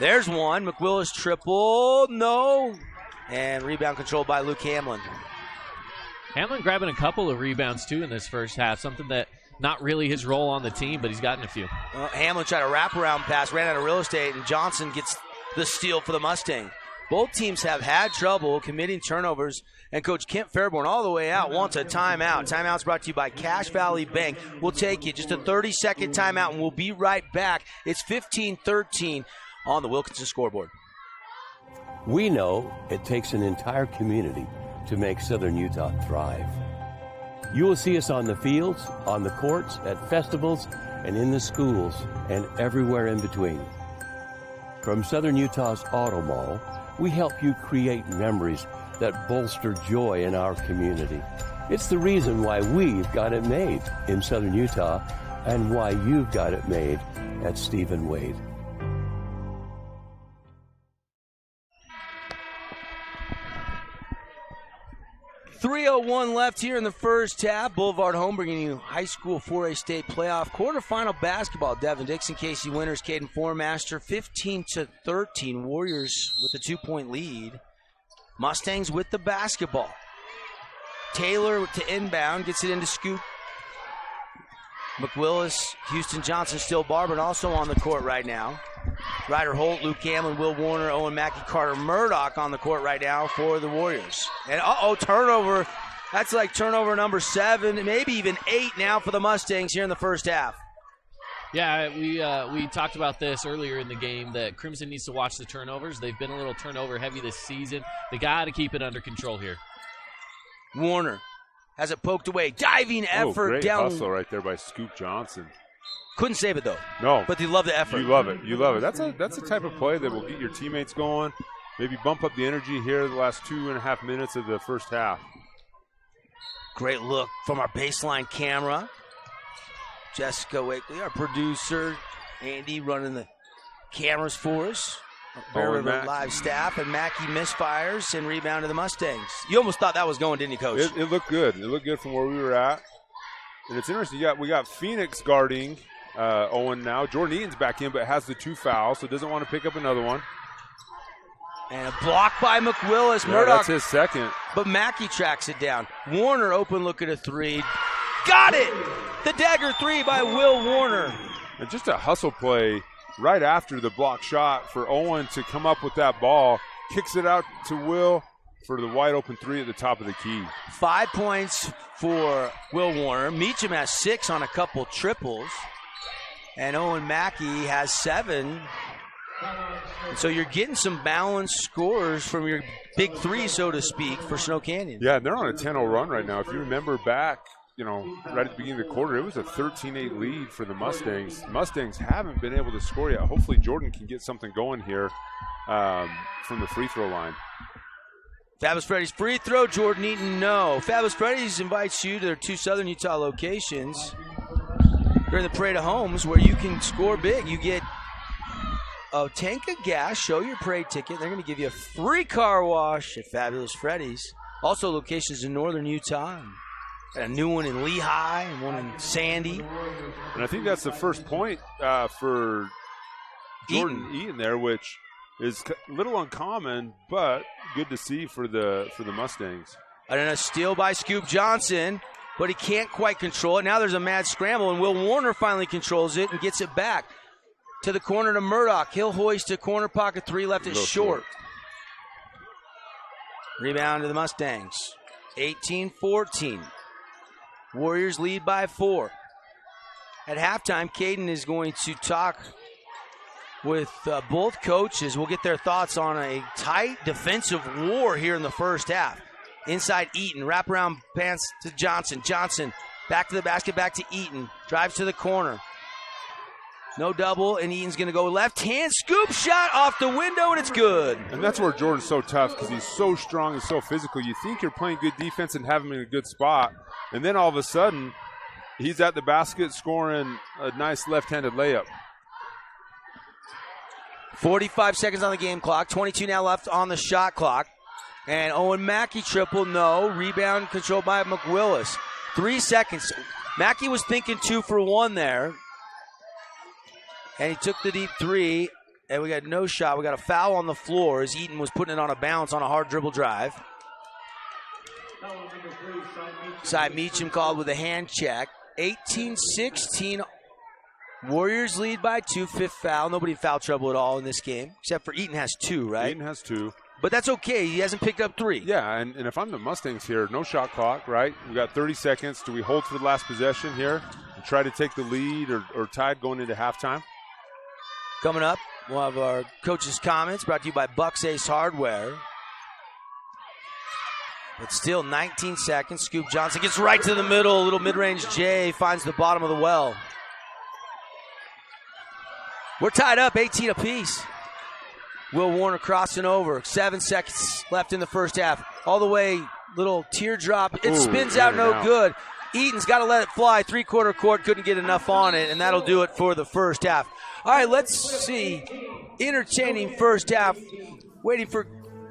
A: There's one. McWillis triple, no. And rebound controlled by Luke Hamlin.
C: Hamlin grabbing a couple of rebounds, too, in this first half. Something that not really his role on the team, but he's gotten a few.
A: Hamlin tried a wraparound pass, ran out of real estate, and Johnson gets the steal for the Mustang. Both teams have had trouble committing turnovers, and Coach Kent Fairborn all the way out wants a timeout. Timeout's brought to you by Cache Valley Bank. We'll take it. Just a 30-second timeout, and we'll be right back. It's 15-13 on the Wilkinson scoreboard.
N: We know it takes an entire community to make Southern Utah thrive. You will see us on the fields, on the courts, at festivals, and in the schools, and everywhere in between. From Southern Utah's Auto Mall, we help you create memories that bolster joy in our community. It's the reason why we've got it made in Southern Utah and why you've got it made at Stephen Wade.
A: .301 left here in the first half. Boulevard Home bringing you high school 4A state playoff quarterfinal basketball. Devin Dixon, Casey Winters, Caden Formaster, 15-13. Warriors with a 2-point lead. Mustangs with the basketball. Taylor to inbound, gets it into Scoop. McWillis, Houston Johnson, still Barbin also on the court right now. Ryder Holt, Luke Hamlin, Will Warner, Owen Mackey, Carter Murdoch on the court right now for the Warriors. And turnover. That's like turnover number 7, maybe even 8 now for the Mustangs here in the first half.
C: Yeah, we talked about this earlier in the game that Crimson needs to watch the turnovers. They've been a little turnover heavy this season. They got to keep it under control here.
A: Warner has it poked away. Diving effort
B: great
A: down.
B: Hustle right there by Scoop Johnson.
A: Couldn't save it though.
B: No.
A: But you love the effort.
B: You love it. You love it. That's the type of play that will get your teammates going. Maybe bump up the energy here the last 2.5 minutes of the first half.
A: Great look from our baseline camera. Jessica Wakely, our producer. Andy running the cameras for us. Bear River Live staff. And Mackey misfires and rebound to the Mustangs. You almost thought that was going, didn't you, Coach?
B: It looked good. It looked good from where we were at. And it's interesting. We got Phoenix guarding Owen now. Jordan Eaton's back in, but has the 2 fouls, so doesn't want to pick up another one.
A: And a block by McWillis.
B: Yeah,
A: Murdoch.
B: that's his second.
A: But Mackey tracks it down. Warner open look at a 3. Got it! The dagger 3 by Will Warner.
B: And just a hustle play right after the block shot for Owen to come up with that ball. Kicks it out to Will for the wide open 3 at the top of the key.
A: 5 points for Will Warner. Meacham has 6 on a couple triples. And Owen Mackey has 7. And so you're getting some balanced scores from your big 3, so to speak, for Snow Canyon.
B: Yeah, and they're on a 10-0 run right now. If you remember back, right at the beginning of the quarter, it was a 13-8 lead for the Mustangs. Mustangs haven't been able to score yet. Hopefully Jordan can get something going here from the free throw line.
A: Fabulous Freddy's free throw. Jordan Eaton, no. Fabulous Freddy's invites you to their 2 Southern Utah locations during the Parade of Homes where you can score big. You get a tank of gas, show your parade ticket. They're going to give you a free car wash at Fabulous Freddy's. Also locations in northern Utah. And a new one in Lehigh and one in Sandy.
B: And I think that's the first point for Jordan Eaton there, which is a little uncommon, but good to see for the Mustangs.
A: And then a steal by Scoop Johnson, but he can't quite control it. Now there's a mad scramble, and Will Warner finally controls it and gets it back to the corner to Murdoch. He'll hoist a corner pocket three, left it short. Rebound to the Mustangs. 18-14. Warriors lead by 4. At halftime, Caden is going to talk with both coaches. We'll get their thoughts on a tight defensive war here in the first half. Inside Eaton, wraparound pass to Johnson. Johnson back to the basket, back to Eaton. Drives to the corner. No double, and Eaton's going to go left-hand scoop shot off the window, and it's good.
B: And that's where Jordan's so tough because he's so strong and so physical. You think you're playing good defense and have him in a good spot, and then all of a sudden, he's at the basket scoring a nice left-handed layup.
A: 45 seconds on the game clock, 22 now left on the shot clock. And Owen Mackey triple, no. Rebound controlled by McWillis. 3 seconds. Mackey was thinking 2 for 1 there. And he took the deep three, and we got no shot. We got a foul on the floor as Eaton was putting it on a bounce on a hard dribble drive. Cy Meacham called with a hand check. 18-16. Warriors lead by 2, 5th foul. Nobody in foul trouble at all in this game, except for Eaton has 2, right?
B: Eaton has 2.
A: But that's okay. He hasn't picked up 3.
B: Yeah, and if I'm the Mustangs here, no shot clock, right? We got 30 seconds. Do we hold for the last possession here and try to take the lead or tied going into halftime?
A: Coming up, we'll have our coaches' comments brought to you by Bucks Ace Hardware. But still 19 seconds. Scoop Johnson gets right to the middle. A little mid-range J finds the bottom of the well. We're tied up, 18 apiece. Will Warner crossing over. 7 seconds left in the first half. All the way, little teardrop. It spins out, no good. Eaton's got to let it fly. 3/4 court, couldn't get enough on it, and that'll do it for the first half. All right, let's see. Entertaining first half. Waiting for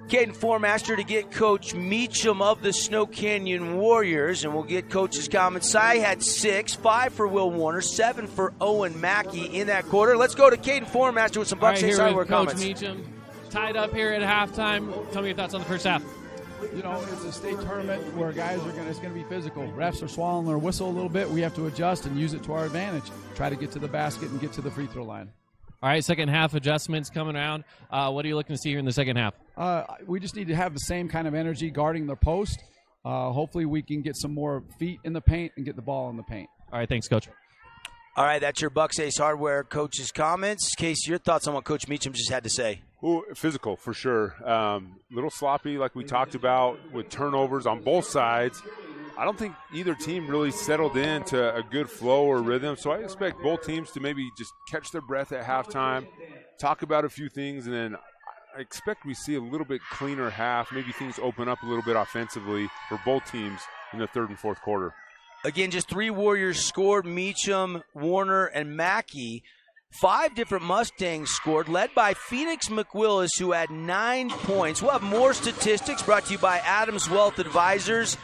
A: Caden Formaster to get Coach Meacham of the Snow Canyon Warriors, and we'll get Coach's comments. Cy had 6, 5 for Will Warner, 7 for Owen Mackey in that quarter. Let's go to Caden Formaster with some Bucks Ace Hardware comments.
H: Coach Meacham, tied up here at halftime. Tell me your thoughts on the first half.
O: You know, it's a state tournament where guys it's going to be physical. Refs are swallowing their whistle a little bit. We have to adjust and use it to our advantage. Try to get to the basket and get to the free throw line.
H: All right, second half adjustments coming around. What are you looking to see here in the second half?
O: We just need to have the same kind of energy guarding their post. Hopefully we can get some more feet in the paint and get the ball in the paint.
H: All right, thanks, Coach.
A: All right, that's your Bucks Ace Hardware coach's comments. Casey, your thoughts on what Coach Meacham just had to say?
B: Ooh, physical, for sure. Little sloppy, like we talked about, with turnovers on both sides. I don't think either team really settled into a good flow or rhythm, so I expect both teams to maybe just catch their breath at halftime, talk about a few things, and then I expect we see a little bit cleaner half. Maybe things open up a little bit offensively for both teams in the third and fourth quarter.
A: Again, just 3 Warriors scored, Meacham, Warner, and Mackey. 5 different Mustangs scored, led by Phoenix McWillis, who had 9 points. We'll have more statistics brought to you by Adams Wealth Advisors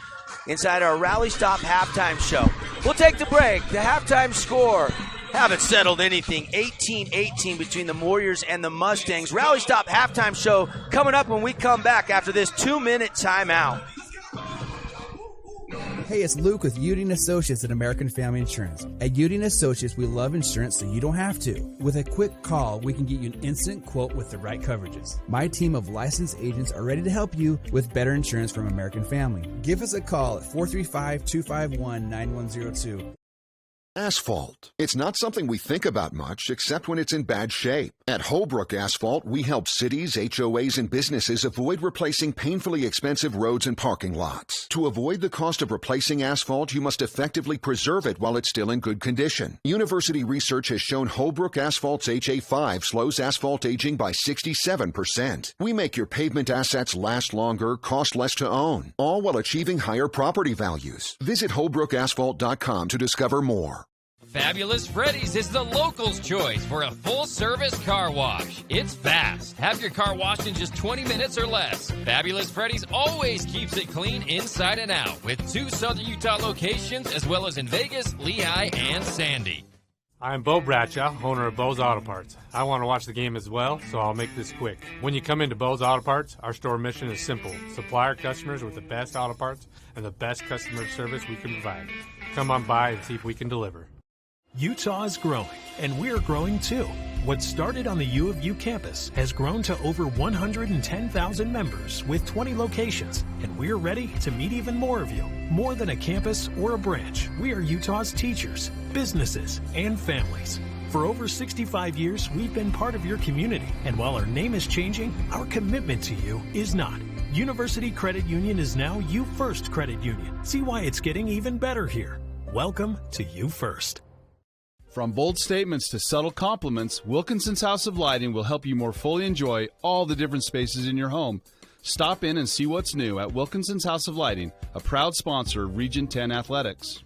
A: inside our Rally Stop halftime show. We'll take the break. The halftime score, haven't settled anything. 18-18 between the Warriors and the Mustangs. Rally Stop halftime show coming up when we come back after this 2-minute timeout.
P: Hey, it's Luke with Udine Associates at American Family Insurance. At Udine Associates, we love insurance so you don't have to. With a quick call, we can get you an instant quote with the right coverages. My team of licensed agents are ready to help you with better insurance from American Family. Give us a call at 435-251-9102.
Q: Asphalt. It's not something we think about much, except when it's in bad shape. At Holbrook Asphalt, we help cities, HOAs, and businesses avoid replacing painfully expensive roads and parking lots. To avoid the cost of replacing asphalt, you must effectively preserve it while it's still in good condition. University research has shown Holbrook Asphalt's HA5 slows asphalt aging by 67%. We make your pavement assets last longer, cost less to own, all while achieving higher property values. Visit HolbrookAsphalt.com to discover more.
E: Fabulous Freddy's is the locals' choice for a full-service car wash. It's fast. Have your car washed in just 20 minutes or less. Fabulous Freddy's always keeps it clean inside and out with 2 Southern Utah locations as well as in Vegas, Lehigh, and Sandy.
R: I'm Bo Bradshaw, owner of Bo's Auto Parts. I want to watch the game as well, so I'll make this quick. When you come into Bo's Auto Parts, our store mission is simple. Supply our customers with the best auto parts and the best customer service we can provide. Come on by and see if we can deliver.
S: Utah is growing, and we're growing too. What started on the U of U campus has grown to over 110,000 members with 20 locations, and we're ready to meet even more of you. More than a campus or a branch, we are Utah's teachers, businesses, and families. For over 65 years, we've been part of your community, and while our name is changing, our commitment to you is not. University Credit Union is now You First Credit Union. See why it's getting even better here. Welcome to You First.
T: From bold statements to subtle compliments, Wilkinson's House of Lighting will help you more fully enjoy all the different spaces in your home. Stop in and see what's new at Wilkinson's House of Lighting, a proud sponsor of Region 10 Athletics.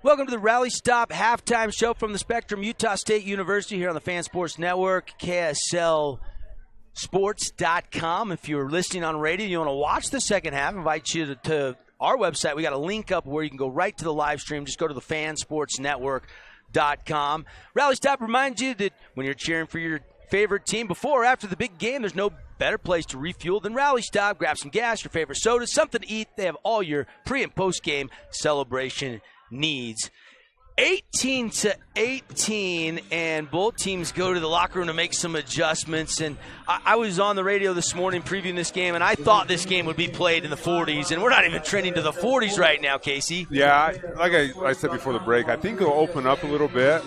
A: Welcome to the Rally Stop halftime show from the Spectrum Utah State University here on the Fan Sports Network, KSLSports.com. If you're listening on radio and you want to watch the second half, I invite you to our website. We got a link up where you can go right to the live stream. Just go to the fansportsnetwork.com. Rally Stop reminds you that when you're cheering for your favorite team before or after the big game, there's no better place to refuel than Rally Stop. Grab some gas, your favorite soda, something to eat. They have all your pre- and post-game celebration needs. 18-18, and both teams go to the locker room to make some adjustments. And I was on the radio this morning previewing this game, and I thought this game would be played in the 40s, and we're not even trending to the 40s right now, Casey.
B: Yeah, like I said before the break, I think it'll open up a little bit.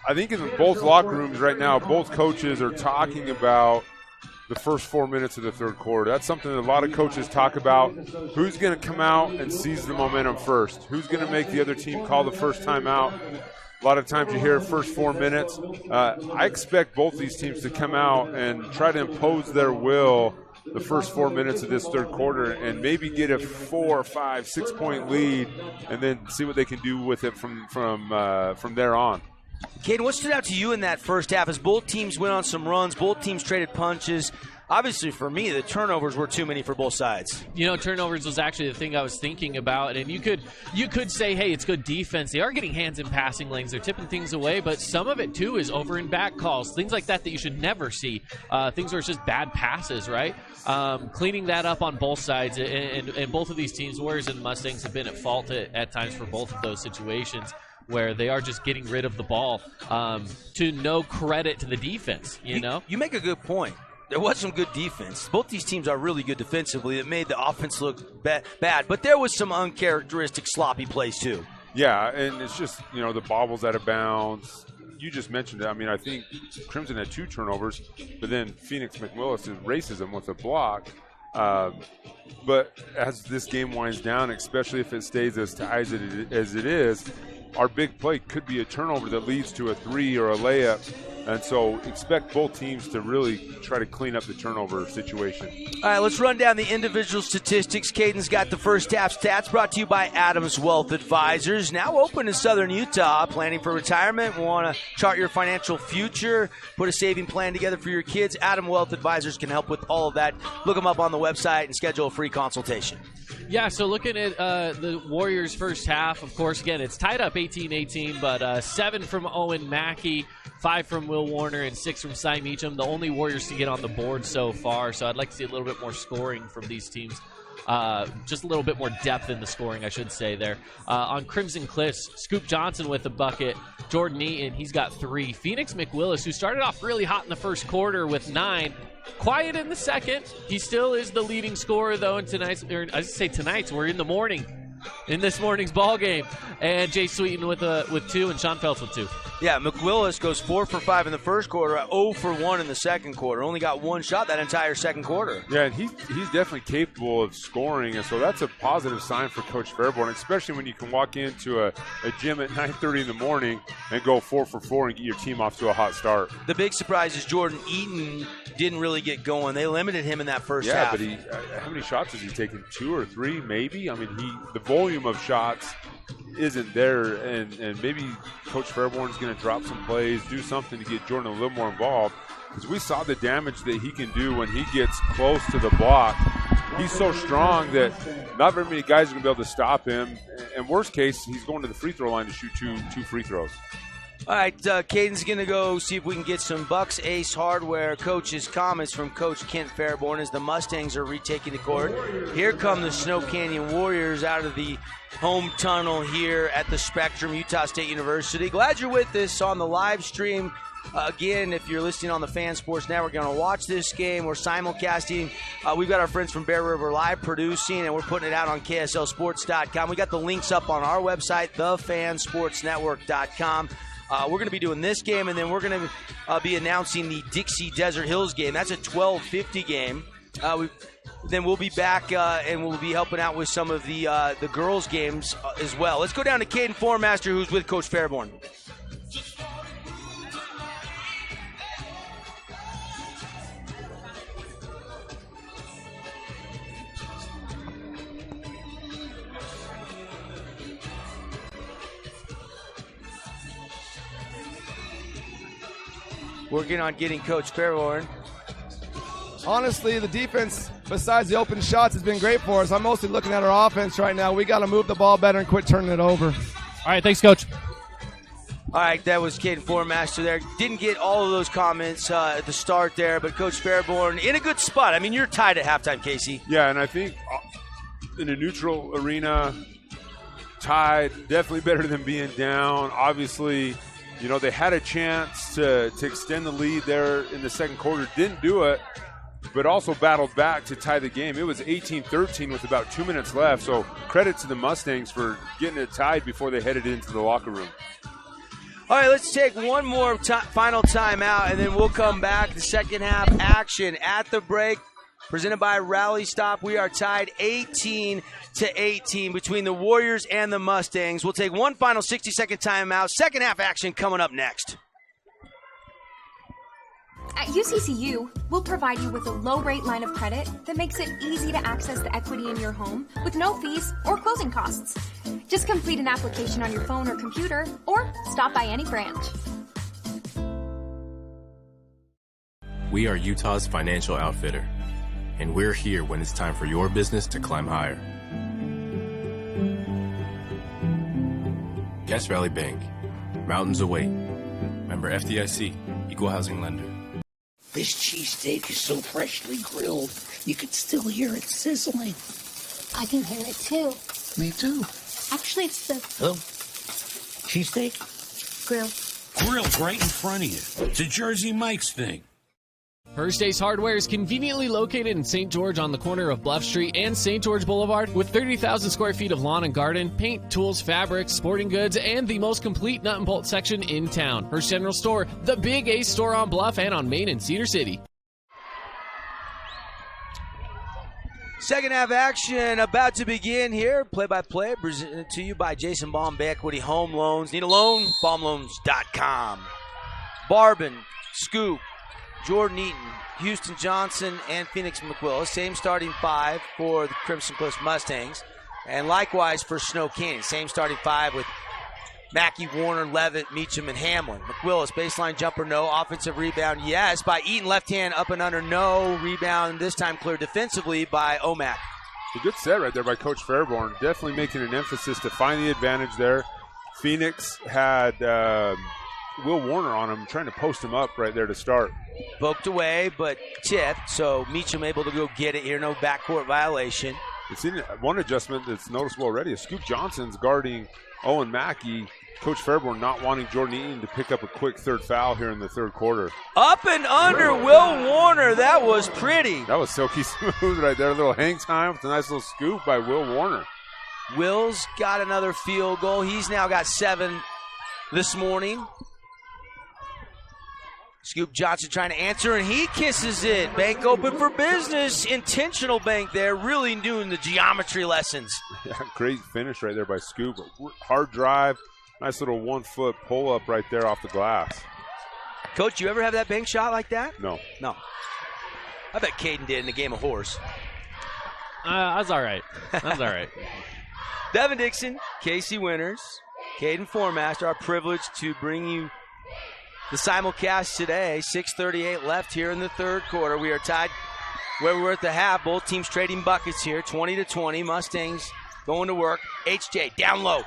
B: I think in both locker rooms right now, both coaches are talking about the first 4 minutes of the third quarter. That's something that a lot of coaches talk about. Who's going to come out and seize the momentum first? Who's going to make the other team call the first time out? A lot of times you hear first 4 minutes. I expect both these teams to come out and try to impose their will the first 4 minutes of this third quarter and maybe get a 4, 5, 6 point lead and then see what they can do with it from there on.
A: Caden, what stood out to you in that first half as both teams went on some runs, both teams traded punches? Obviously, for me, the turnovers were too many for both sides.
C: You know, turnovers was actually the thing I was thinking about, and you could say, hey, it's good defense. They are getting hands in passing lanes. They're tipping things away, but some of it, too, is over and back calls, things like that you should never see, things where it's just bad passes, right? Cleaning that up on both sides, and both of these teams, Warriors and Mustangs, have been at fault at times for both of those situations, where they are just getting rid of the ball to no credit to the defense, you know?
A: You make a good point. There was some good defense. Both these teams are really good defensively. It made the offense look bad, but there was some uncharacteristic sloppy plays too.
B: Yeah, and it's just, the bobbles out of bounds. You just mentioned it. I mean, I think Crimson had 2 turnovers, but then Phoenix McWillis races them with a block. But as this game winds down, especially if it stays as tight as it is, our big play could be a turnover that leads to a 3 or a layup. And so expect both teams to really try to clean up the turnover situation.
A: All right, let's run down the individual statistics. Caden's got the first half stats brought to you by Adams Wealth Advisors. Now open in Southern Utah. Planning for retirement? Want to chart your financial future? Put a saving plan together for your kids? Adams Wealth Advisors can help with all of that. Look them up on the website and schedule a free consultation.
C: Yeah, so looking at the Warriors' first half, of course, again, it's tied up 18-18, but 7 from Owen Mackey, 5 from Will Warner, and 6 from Cy Meacham, the only Warriors to get on the board so far. So I'd like to see a little bit more scoring from these teams. Just a little bit more depth in the scoring, I should say there. On Crimson Cliffs, Scoop Johnson with the bucket. Jordan Eaton, he's got 3. Phoenix McWillis, who started off really hot in the first quarter with 9. Quiet in the second. He still is the leading scorer, though, in tonight's, we're in the morning. In this morning's ball game. And Jay Sweeten with 2 and Sean Phelps with 2.
A: Yeah, McWillis goes 4 for 5 in the first quarter, 0 for 1 in the second quarter. Only got 1 shot that entire second quarter.
B: Yeah, and he's definitely capable of scoring, and so that's a positive sign for Coach Fairborn, especially when you can walk into a gym at 9:30 in the morning and go 4 for 4 and get your team off to a hot start.
A: The big surprise is Jordan Eaton didn't really get going. They limited him in that first half.
B: Yeah, but how many shots has he taken? 2 or 3, maybe? I mean, the volume of shots isn't there, and maybe Coach Fairborn's going to drop some plays, do something to get Jordan a little more involved, because we saw the damage that he can do when he gets close to the block he's so strong that not very many guys are going to be able to stop him. And worst case, he's going to the free throw line to shoot two free throws.
A: All right, Caden's going to go see if we can get some Bucks Ace Hardware coaches' comments from Coach Kent Fairborn as the Mustangs are retaking the court. Here come the Snow Canyon Warriors out of the home tunnel here at the Spectrum, Utah State University. Glad you're with us on the live stream. Again, if you're listening on the Fan Sports Network, you're going to watch this game. We're simulcasting. We've got our friends from Bear River Live producing, and we're putting it out on KSLSports.com. We got the links up on our website, thefansportsnetwork.com. We're going to be doing this game, and then we're going to be announcing the Dixie Desert Hills game. That's a 12:50 game. Then we'll be back, and we'll be helping out with some of the girls' games as well. Let's go down to Caden Formaster, who's with Coach Fairborn. Working on getting Coach Fairborn.
U: Honestly, the defense, besides the open shots, has been great for us. I'm mostly looking at our offense right now. We got to move the ball better and quit turning it over.
H: All right, thanks, Coach.
A: All right, that was Caden Formaster there. Didn't get all of those comments at the start there, but Coach Fairborn in a good spot. I mean, you're tied at halftime, Casey.
B: Yeah, and I think in a neutral arena, tied, definitely better than being down. Obviously, you know, they had a chance to extend the lead there in the second quarter. Didn't do it, but also battled back to tie the game. It was 18-13 with about 2 minutes left, so credit to the Mustangs for getting it tied before they headed into the locker room.
A: All right, let's take one more final timeout, and then we'll come back. The second half action at the break, presented by Rally Stop. We are tied 18-18 between the Warriors and the Mustangs. We'll take one final 60-second timeout. Second half action coming up next.
V: At UCCU, we'll provide you with a low-rate line of credit that makes it easy to access the equity in your home with no fees or closing costs. Just complete an application on your phone or computer, or stop by any branch.
W: We are Utah's financial outfitter, and we're here when it's time for your business to climb higher. Guest Valley Bank, mountains await. Member FDIC, equal housing lender.
X: This cheesesteak is so freshly grilled, you can still hear it sizzling.
Y: I can hear it too.
X: Me too.
Y: Actually, it's the
X: cheesesteak?
Y: grill.
X: Grilled right in front of you. It's a Jersey Mike's thing.
H: First Ace Hardware is conveniently located in St. George on the corner of Bluff Street and St. George Boulevard with 30,000 square feet of lawn and garden, paint, tools, fabrics, sporting goods, and the most complete nut and bolt section in town. First General Store, the Big Ace store on Bluff and on Main in Cedar City.
A: Second half action about to begin here. Play-by-play presented to you by Jason Baum Bay Equity Home Loans. Need a loan? BaumLoans.com. Barbin, Scoop, Jordan Eaton, Houston Johnson, and Phoenix McWillis. Same starting five for the Crimson Cliffs Mustangs. And likewise for Snow Canyon. Same starting five with Mackey, Warner, Levitt, Meacham, and Hamlin. McWillis, baseline jumper, no. Offensive rebound, yes. By Eaton, left hand up and under, no. Rebound, this time cleared defensively by Omac.
B: A good set right there by Coach Fairborn. Definitely making an emphasis to find the advantage there. Phoenix had Will Warner on him, trying to post him up right there to start.
A: Poked away, but tipped, so Meacham able to go get it here. No backcourt violation.
B: It's in one adjustment that's noticeable already. Scoop Johnson's guarding Owen Mackey. Coach Fairborn not wanting Jordan Eaton to pick up a quick third foul here in the third quarter.
A: Up and under Will Warner. That was pretty.
B: That was silky smooth right there. A little hang time with a nice little scoop by Will Warner.
A: Will's got another field goal. He's now got 7 this morning. Scoop Johnson trying to answer, and he kisses it. Bank open for business. Intentional bank there, really doing the geometry lessons.
B: Yeah, great finish right there by Scoop. Hard drive. Nice little 1-foot pull-up right there off the glass.
A: Coach, you ever have that bank shot like that?
B: No.
A: No. I bet Caden did in a game of horse.
C: That's all right. That's all right.
A: Devin Dixon, Casey Winters, Caden Formaster, our privilege to bring you the simulcast today. 6:38 left here in the third quarter. We are tied where we were at the half. Both teams trading buckets here, 20-20. Mustangs going to work. HJ down low.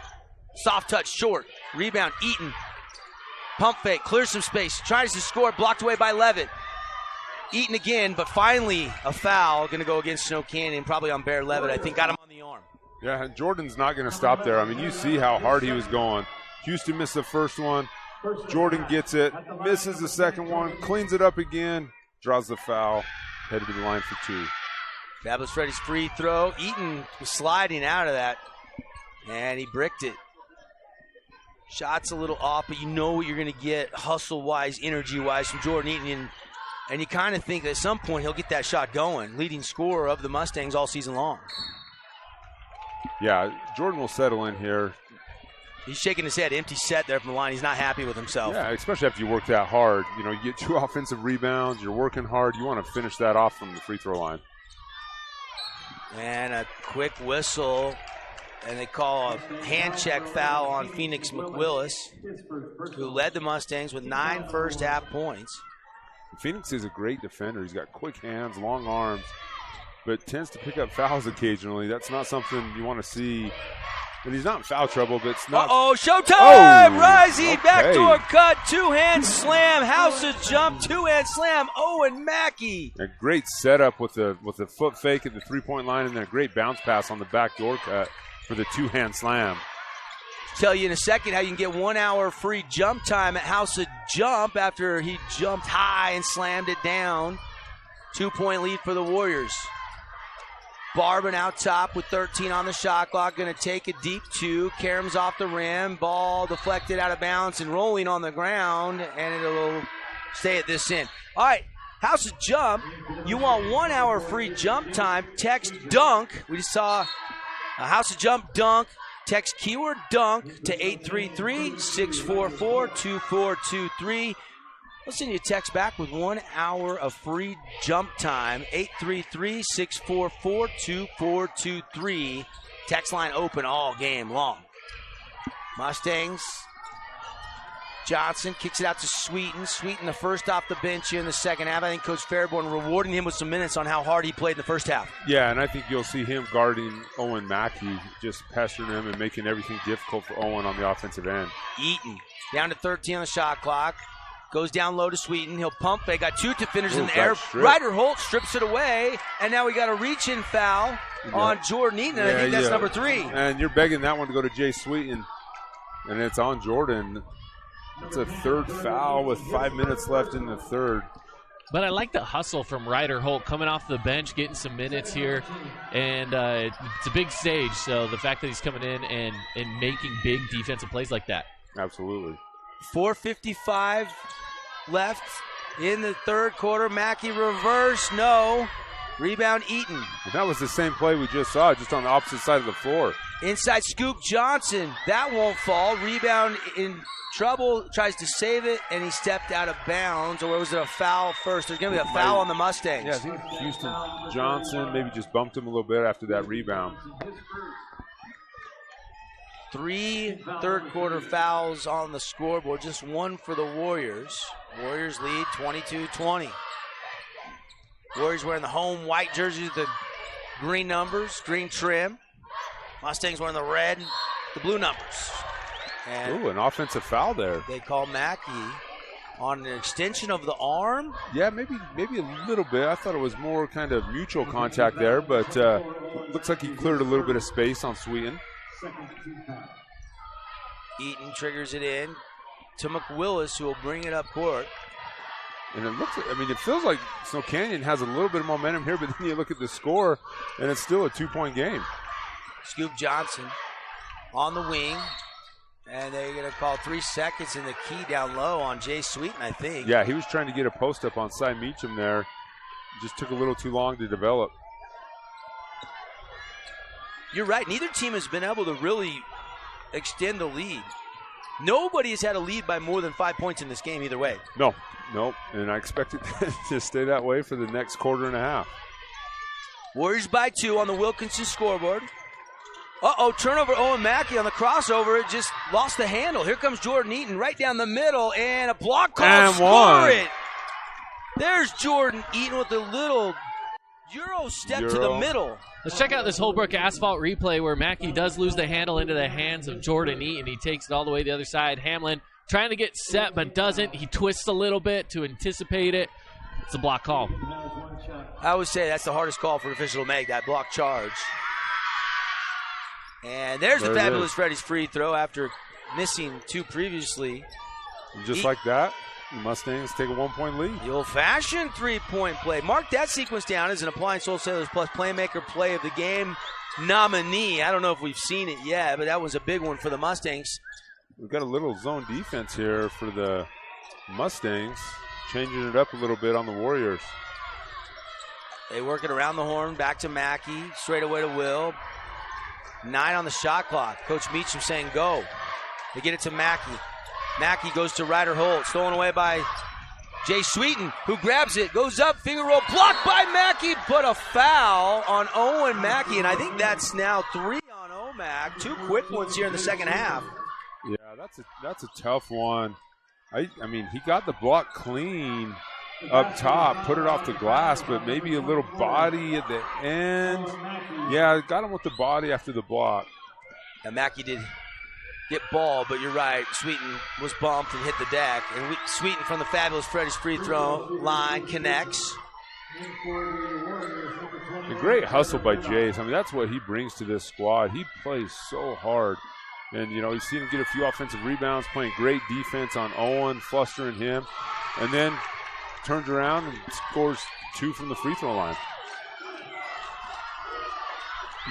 A: Soft touch, short. Rebound, Eaton. Pump fake, clears some space. Tries to score, blocked away by Levitt. Eaton again, but finally a foul. Going to go against Snow Canyon, probably on Bear Levitt. I think got him on the arm.
B: Yeah, and Jordan's not going to stop there. I mean, you see how hard he was going. Houston missed the first one. Jordan gets it, misses the second one, cleans it up again, draws the foul, headed to the line for 2.
A: Fabulous Freddy's free throw. Eaton was sliding out of that, and he bricked it. Shot's a little off, but you know what you're going to get hustle-wise, energy-wise from Jordan Eaton, and you kind of think that at some point he'll get that shot going. Leading scorer of the Mustangs all season long.
B: Yeah, Jordan will settle in here.
A: He's shaking his head, empty set there from the line. He's not happy with himself.
B: Yeah, especially after you work that hard. You know, you get 2 offensive rebounds, you're working hard, you want to finish that off from the free throw line.
A: And a quick whistle, and they call a hand check foul on Phoenix McWillis, who led the Mustangs with 9 first-half points.
B: Phoenix is a great defender. He's got quick hands, long arms, but tends to pick up fouls occasionally. That's not something you want to see. And he's not in foul trouble, but it's not.
A: Showtime!
B: Oh,
A: Rising,
B: okay.
A: backdoor cut, 2-hand slam, house of jump, 2-hand slam, Owen Mackey.
B: A great setup with the foot fake at the three-point line, and then a great bounce pass on the backdoor cut for the 2-hand slam.
A: Tell you in a second how you can get 1 hour free jump time at House of Jump after he jumped high and slammed it down. 2-point lead for the Warriors. Barbin out top with 13 on the shot clock. Going to take a deep 2. Karam's off the rim. Ball deflected out of bounds and rolling on the ground. And it'll stay at this end. All right, House of Jump. You want 1 hour free jump time. Text DUNK. We just saw a House of Jump dunk. Text keyword DUNK to 833-644-2423. We'll send you a text back with 1 hour of free jump time. 833-644-2423. Text line open all game long. Mustangs. Johnson kicks it out to Sweeten. Sweeten the first off the bench here in the second half. I think Coach Fairborn rewarding him with some minutes on how hard he played in the first half.
B: Yeah, and I think you'll see him guarding Owen Mackey, just pestering him and making everything difficult for Owen on the offensive end.
A: Eaton down to 13 on the shot clock. Goes down low to Sweeten. He'll pump fake. Got 2 defenders in the air. Ryder Holt strips it away. And now we got a reach-in foul on Jordan Eaton. I think that's number 3.
B: And you're begging that one to go to Jay Sweeten. And it's on Jordan. It's a 3rd foul with 5 minutes left in the 3rd.
C: But I like the hustle from Ryder Holt coming off the bench, getting some minutes here. And it's a big stage, so the fact that he's coming in and making big defensive plays like that.
B: Absolutely.
A: 4:55 left in the 3rd quarter. Mackey reverse, no. Rebound Eaton.
B: And that was the same play we just saw, just on the opposite side of the floor.
A: Inside scoop Johnson. That won't fall. Rebound in trouble. Tries to save it, and he stepped out of bounds. Or was it a foul first? There's going to be a foul on the Mustangs.
B: Yeah, I think Houston Johnson maybe just bumped him a little bit after that rebound.
A: 3 third-quarter fouls on the scoreboard. Just 1 for the Warriors. Warriors lead 22-20. Warriors wearing the home white jerseys, the green numbers, green trim. Mustangs wearing the red, the blue numbers. And
B: an offensive foul there.
A: They call Mackey on an extension of the arm.
B: Yeah, maybe a little bit. I thought it was more kind of mutual contact there, but looks like he cleared a little bit of space on Sweeten.
A: Eaton triggers it in to McWillis, who will bring it up court.
B: And it looks, it feels like Snow Canyon has a little bit of momentum here, but then you look at the score, and it's still a 2-point game.
A: Scoop Johnson on the wing, and they're going to call 3 seconds in the key down low on Jay Sweeten, I think.
B: Yeah, he was trying to get a post-up on Cy Meacham there. Just took a little too long to develop.
A: You're right. Neither team has been able to really extend the lead. Nobody has had a lead by more than 5 points in this game either way.
B: No, and I expect it to stay that way for the next quarter and a half.
A: Warriors by 2 on the Wilkinson scoreboard. Turnover Owen Mackey on the crossover. It just lost the handle. Here comes Jordan Eaton right down the middle, and a block call.
B: And
A: score
B: one.
A: it. There's Jordan Eaton with a little Euro step to the middle.
C: Let's check out this Holbrook asphalt replay where Mackey does lose the handle into the hands of Jordan Eaton. He takes it all the way to the other side. Hamlin trying to get set but doesn't. He twists a little bit to anticipate it. It's a block call.
A: I would say that's the hardest call for an official to make, that block charge. And there's the fabulous Freddie's free throw after missing 2 previously.
B: And just like that, the Mustangs take a 1-point lead.
A: The old-fashioned 3-point play. Mark that sequence down as an Appliance Wholesalers Plus Playmaker Play of the Game nominee. I don't know if we've seen it yet, but that was a big one for the Mustangs.
B: We've got a little zone defense here for the Mustangs, changing it up a little bit on the Warriors.
A: They work it around the horn, back to Mackey, straight away to Will. 9 on the shot clock. Coach Meacham saying go. They get it to Mackey. Mackey goes to Ryder Holt, stolen away by Jay Sweeten, who grabs it, goes up, finger roll, blocked by Mackey, but a foul on Owen Mackey, and I think that's now 3 on Omac. 2 quick ones here in the second half.
B: Yeah, that's a tough one. I mean, he got the block clean up top, put it off the glass, but maybe a little body at the end. Yeah, got him with the body after the block.
A: And Mackey did get ball, but you're right. Sweeten was bumped and hit the deck. And Sweeten from the fabulous Freddie's free throw line connects.
B: A great hustle by Jace. I mean, that's what he brings to this squad. He plays so hard. And, you know, you've seen him get a few offensive rebounds, playing great defense on Owen, flustering him. And then turns around and scores 2 from the free throw line.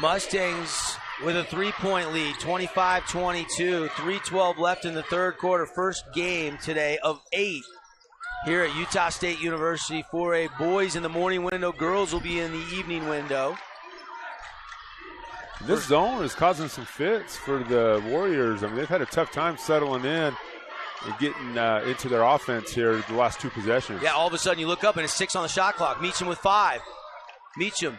A: Mustangs with a 3-point lead, 25-22, 3:12 left in the third quarter. First game today of 8 here at Utah State University for a boys in the morning window. Girls will be in the evening window.
B: This zone is causing some fits for the Warriors. I mean, they've had a tough time settling in and getting into their offense here the last 2 possessions.
A: Yeah, all of a sudden you look up and it's 6 on the shot clock. Meacham with 5. Meacham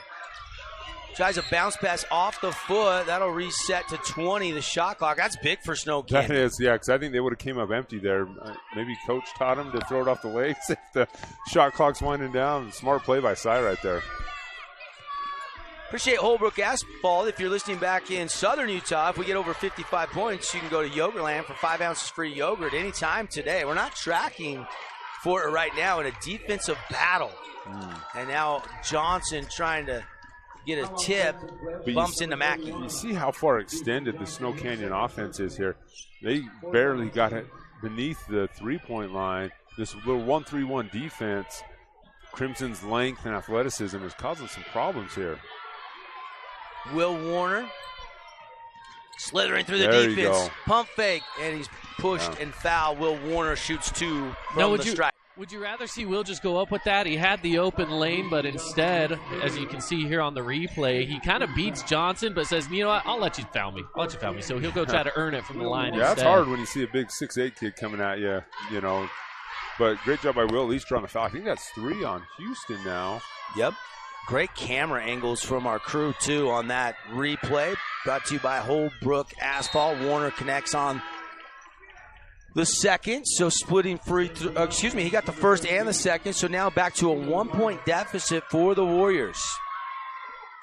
A: tries a bounce pass off the foot. That'll reset to 20, the shot clock. That's big for Snow Canyon.
B: That is, yeah, because I think they would have came up empty there. Maybe Coach taught him to throw it off the legs if the shot clock's winding down. Smart play by Cy right there.
A: Appreciate Holbrook Asphalt. If you're listening back in southern Utah, if we get over 55 points, you can go to Yogurtland for 5 ounces free yogurt anytime today. We're not tracking for it right now in a defensive battle. And now Johnson trying to get a tip, but bumps into Mackey.
B: You see how far extended the Snow Canyon offense is here. They barely got it beneath the 3-point line. This little 1-3-1 defense, Crimson's length and athleticism is causing some problems here.
A: Will Warner slithering through the
B: There
A: defense. Pump fake, and he's pushed and fouled. Will Warner shoots 2 from the strike.
C: Would you rather see Will just go up with that? He had the open lane, but instead, as you can see here on the replay, he kind of beats Johnson, but says, you know what, I'll let you foul me. So he'll go try to earn it from the line instead.
B: That's hard when you see a big 6'8" kid coming at you, you know. But great job by Will, at least drawing a foul. I think that's 3 on Houston now.
A: Yep. Great camera angles from our crew, too, on that replay. Brought to you by Holbrook Asphalt. Warner connects on the second, so splitting he got the first and the second, so now back to a 1-point deficit for the Warriors.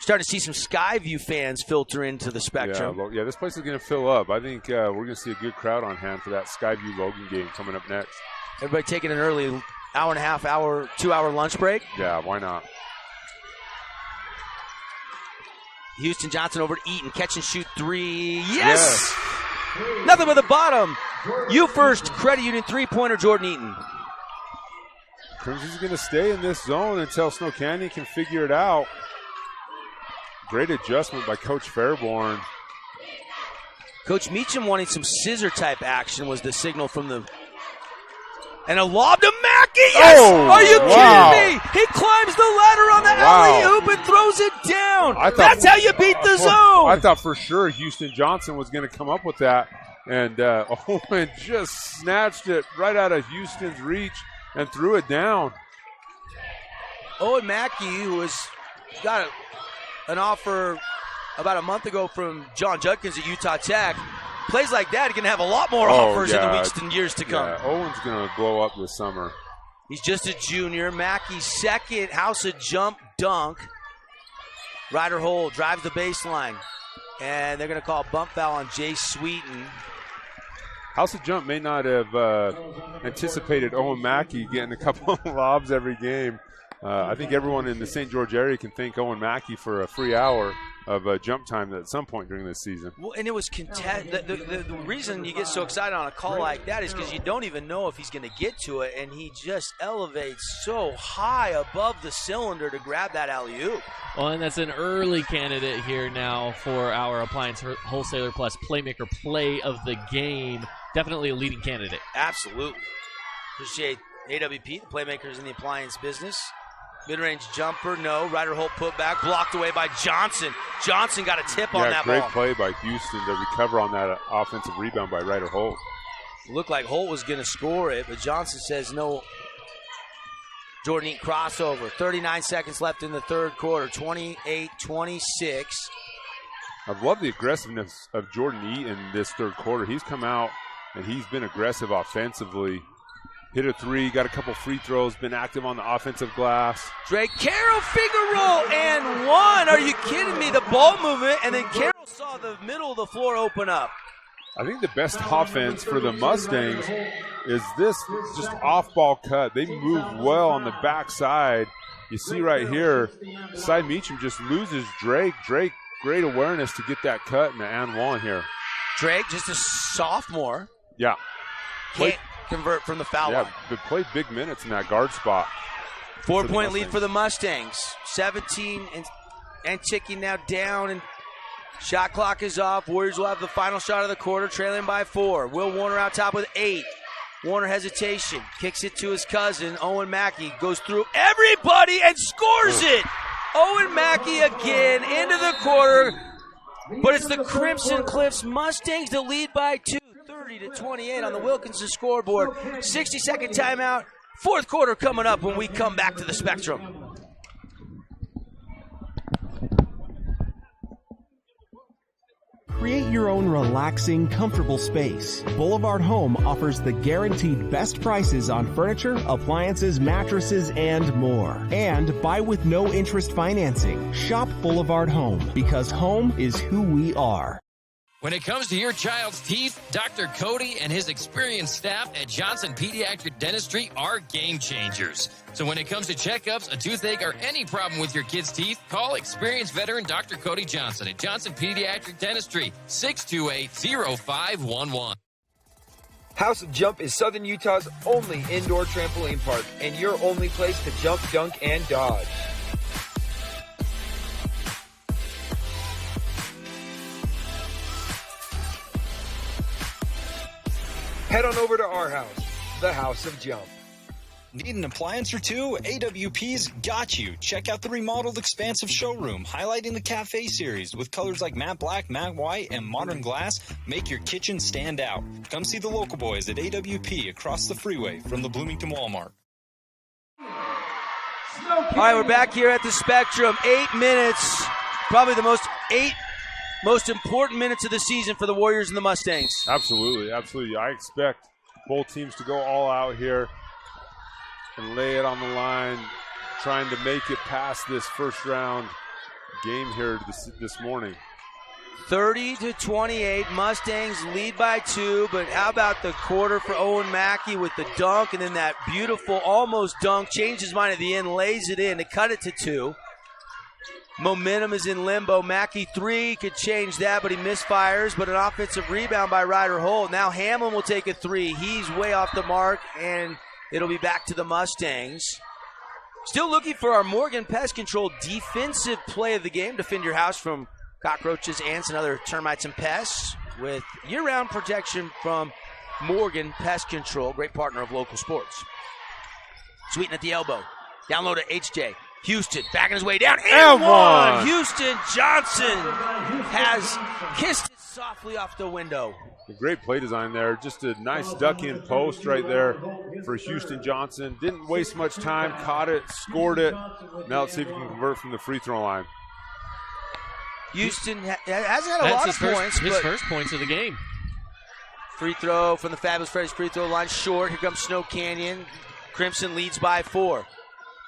A: Starting to see some Skyview fans filter into the spectrum.
B: Yeah, this place is going to fill up. I think we're going to see a good crowd on hand for that Skyview Logan game coming up next.
A: Everybody taking an early 2-hour lunch break?
B: Yeah, why not?
A: Houston Johnson over to Eaton. Catch and shoot 3. Yes! Nothing but the bottom. You first. Credit Union 3-pointer, Jordan Eaton.
B: Crimson's going to stay in this zone until Snow Canyon can figure it out. Great adjustment by Coach Fairborn.
A: Coach Meacham wanting some scissor-type action was the signal from the... And a lob to Mackey. Yes!
B: Oh,
A: are you kidding me? He climbs the ladder on the alley-oop and throws it down. That's how you beat the zone.
B: I thought for sure Houston Johnson was going to come up with that. And Owen just snatched it right out of Houston's reach and threw it down.
A: Owen Mackey, who got an offer about a month ago from John Judkins at Utah Tech, plays like that, he's going to have a lot more offers in the weeks and years to come.
B: Yeah, Owen's going to blow up this summer.
A: He's just a junior. Mackey's second house of jump dunk. Ryder Hole drives the baseline, and they're going to call a bump foul on Jay Sweeten.
B: House of Jump may not have anticipated Owen Mackey getting a couple of lobs every game. I think everyone in the St. George area can thank Owen Mackey for a free hour of jump time at some point during this season.
A: Well, and it was the reason you get so excited on a call like that is because you don't even know if he's going to get to it, and he just elevates so high above the cylinder to grab that alley-oop.
C: Well, and that's an early candidate here now for our Appliance Wholesaler Plus Playmaker Play of the Game. Definitely a leading candidate.
A: Absolutely. Appreciate AWP, the playmakers in the appliance business. Mid-range jumper, no. Ryder Holt put back, blocked away by Johnson. Johnson got a tip on that
B: great
A: ball.
B: Play by Houston to recover on that offensive rebound by Ryder Holt.
A: Looked like Holt was going to score it, but Johnson says no. Jordan Eaton crossover. 39 seconds left in the third quarter. 28-26.
B: I've loved the aggressiveness of Jordan Eaton this third quarter. He's come out and he's been aggressive offensively. Hit a three, got a couple free throws, been active on the offensive glass.
A: Drake Carroll finger roll and one. Are you kidding me? The ball movement, and then Carroll saw the middle of the floor open up.
B: I think the best offense for the Mustangs is this just off-ball cut. They move well on the backside. You see right here, Cy Meacham just loses Drake. Drake, great awareness to get that cut and the and one here.
A: Drake, just a sophomore.
B: Yeah.
A: Can't convert from the foul line.
B: But played big minutes in that guard spot.
A: 4-point lead for the Mustangs. 17 and ticking now down, and shot clock is off. Warriors will have the final shot of the quarter, trailing by 4. Will Warner out top with 8. Warner hesitation, kicks it to his cousin. Owen Mackey goes through everybody and scores it. Owen Mackey again into the quarter, but it's the Crimson Cliffs Mustangs to lead by 2. 30-28 on the Wilkinson scoreboard. 60-second timeout. Fourth quarter coming up when we come back to the Spectrum.
D: Create your own relaxing, comfortable space. Boulevard Home offers the guaranteed best prices on furniture, appliances, mattresses, and more. And buy with no interest financing. Shop Boulevard Home, because home is who we are.
E: When it comes to your child's teeth, Dr. Cody and his experienced staff at Johnson Pediatric Dentistry are game changers. So when it comes to checkups, a toothache, or any problem with your kid's teeth, call experienced veteran Dr. Cody Johnson at Johnson Pediatric Dentistry, 628-0511.
F: House of Jump is Southern Utah's only indoor trampoline park and your only place to jump, dunk, and dodge. Head on over to our house, the House of Jump.
G: Need an appliance or two? AWP's got you. Check out the remodeled expansive showroom, highlighting the Cafe series with colors like matte black, matte white, and modern glass. Make your kitchen stand out. Come see the local boys at AWP across the freeway from the Bloomington Walmart.
A: All right, we're back here at the Spectrum. 8 minutes, probably the most important minutes of the season for the Warriors and the Mustangs.
B: Absolutely, absolutely. I expect both teams to go all out here and lay it on the line, trying to make it past this first round game here this morning.
A: 30-28, Mustangs lead by 2, but how about the quarter for Owen Mackey with the dunk, and then that beautiful almost dunk, changed his mind at the end, lays it in to cut it to 2. Momentum is in limbo. Mackey 3 could change that, but he misfires. But an offensive rebound by Ryder Holt. Now Hamlin will take a 3. He's way off the mark, and it'll be back to the Mustangs. Still looking for our Morgan Pest Control defensive play of the game. Defend your house from cockroaches, ants, and other termites and pests with year-round protection from Morgan Pest Control. Great partner of local sports. Sweeten at the elbow. Down low to HJ. Houston backing his way down. And one! Houston Johnson has kissed it softly off the window.
B: A great play design there. Just a nice duck-in post right there for Houston Johnson. Didn't waste much time. Caught it, scored it. Now let's see if he can convert from the free throw line.
A: Houston hasn't had a lot of points.
C: His first points of the game.
A: Free throw from the Fabulous Freddy's free throw line short. Here comes Snow Canyon. Crimson leads by 4.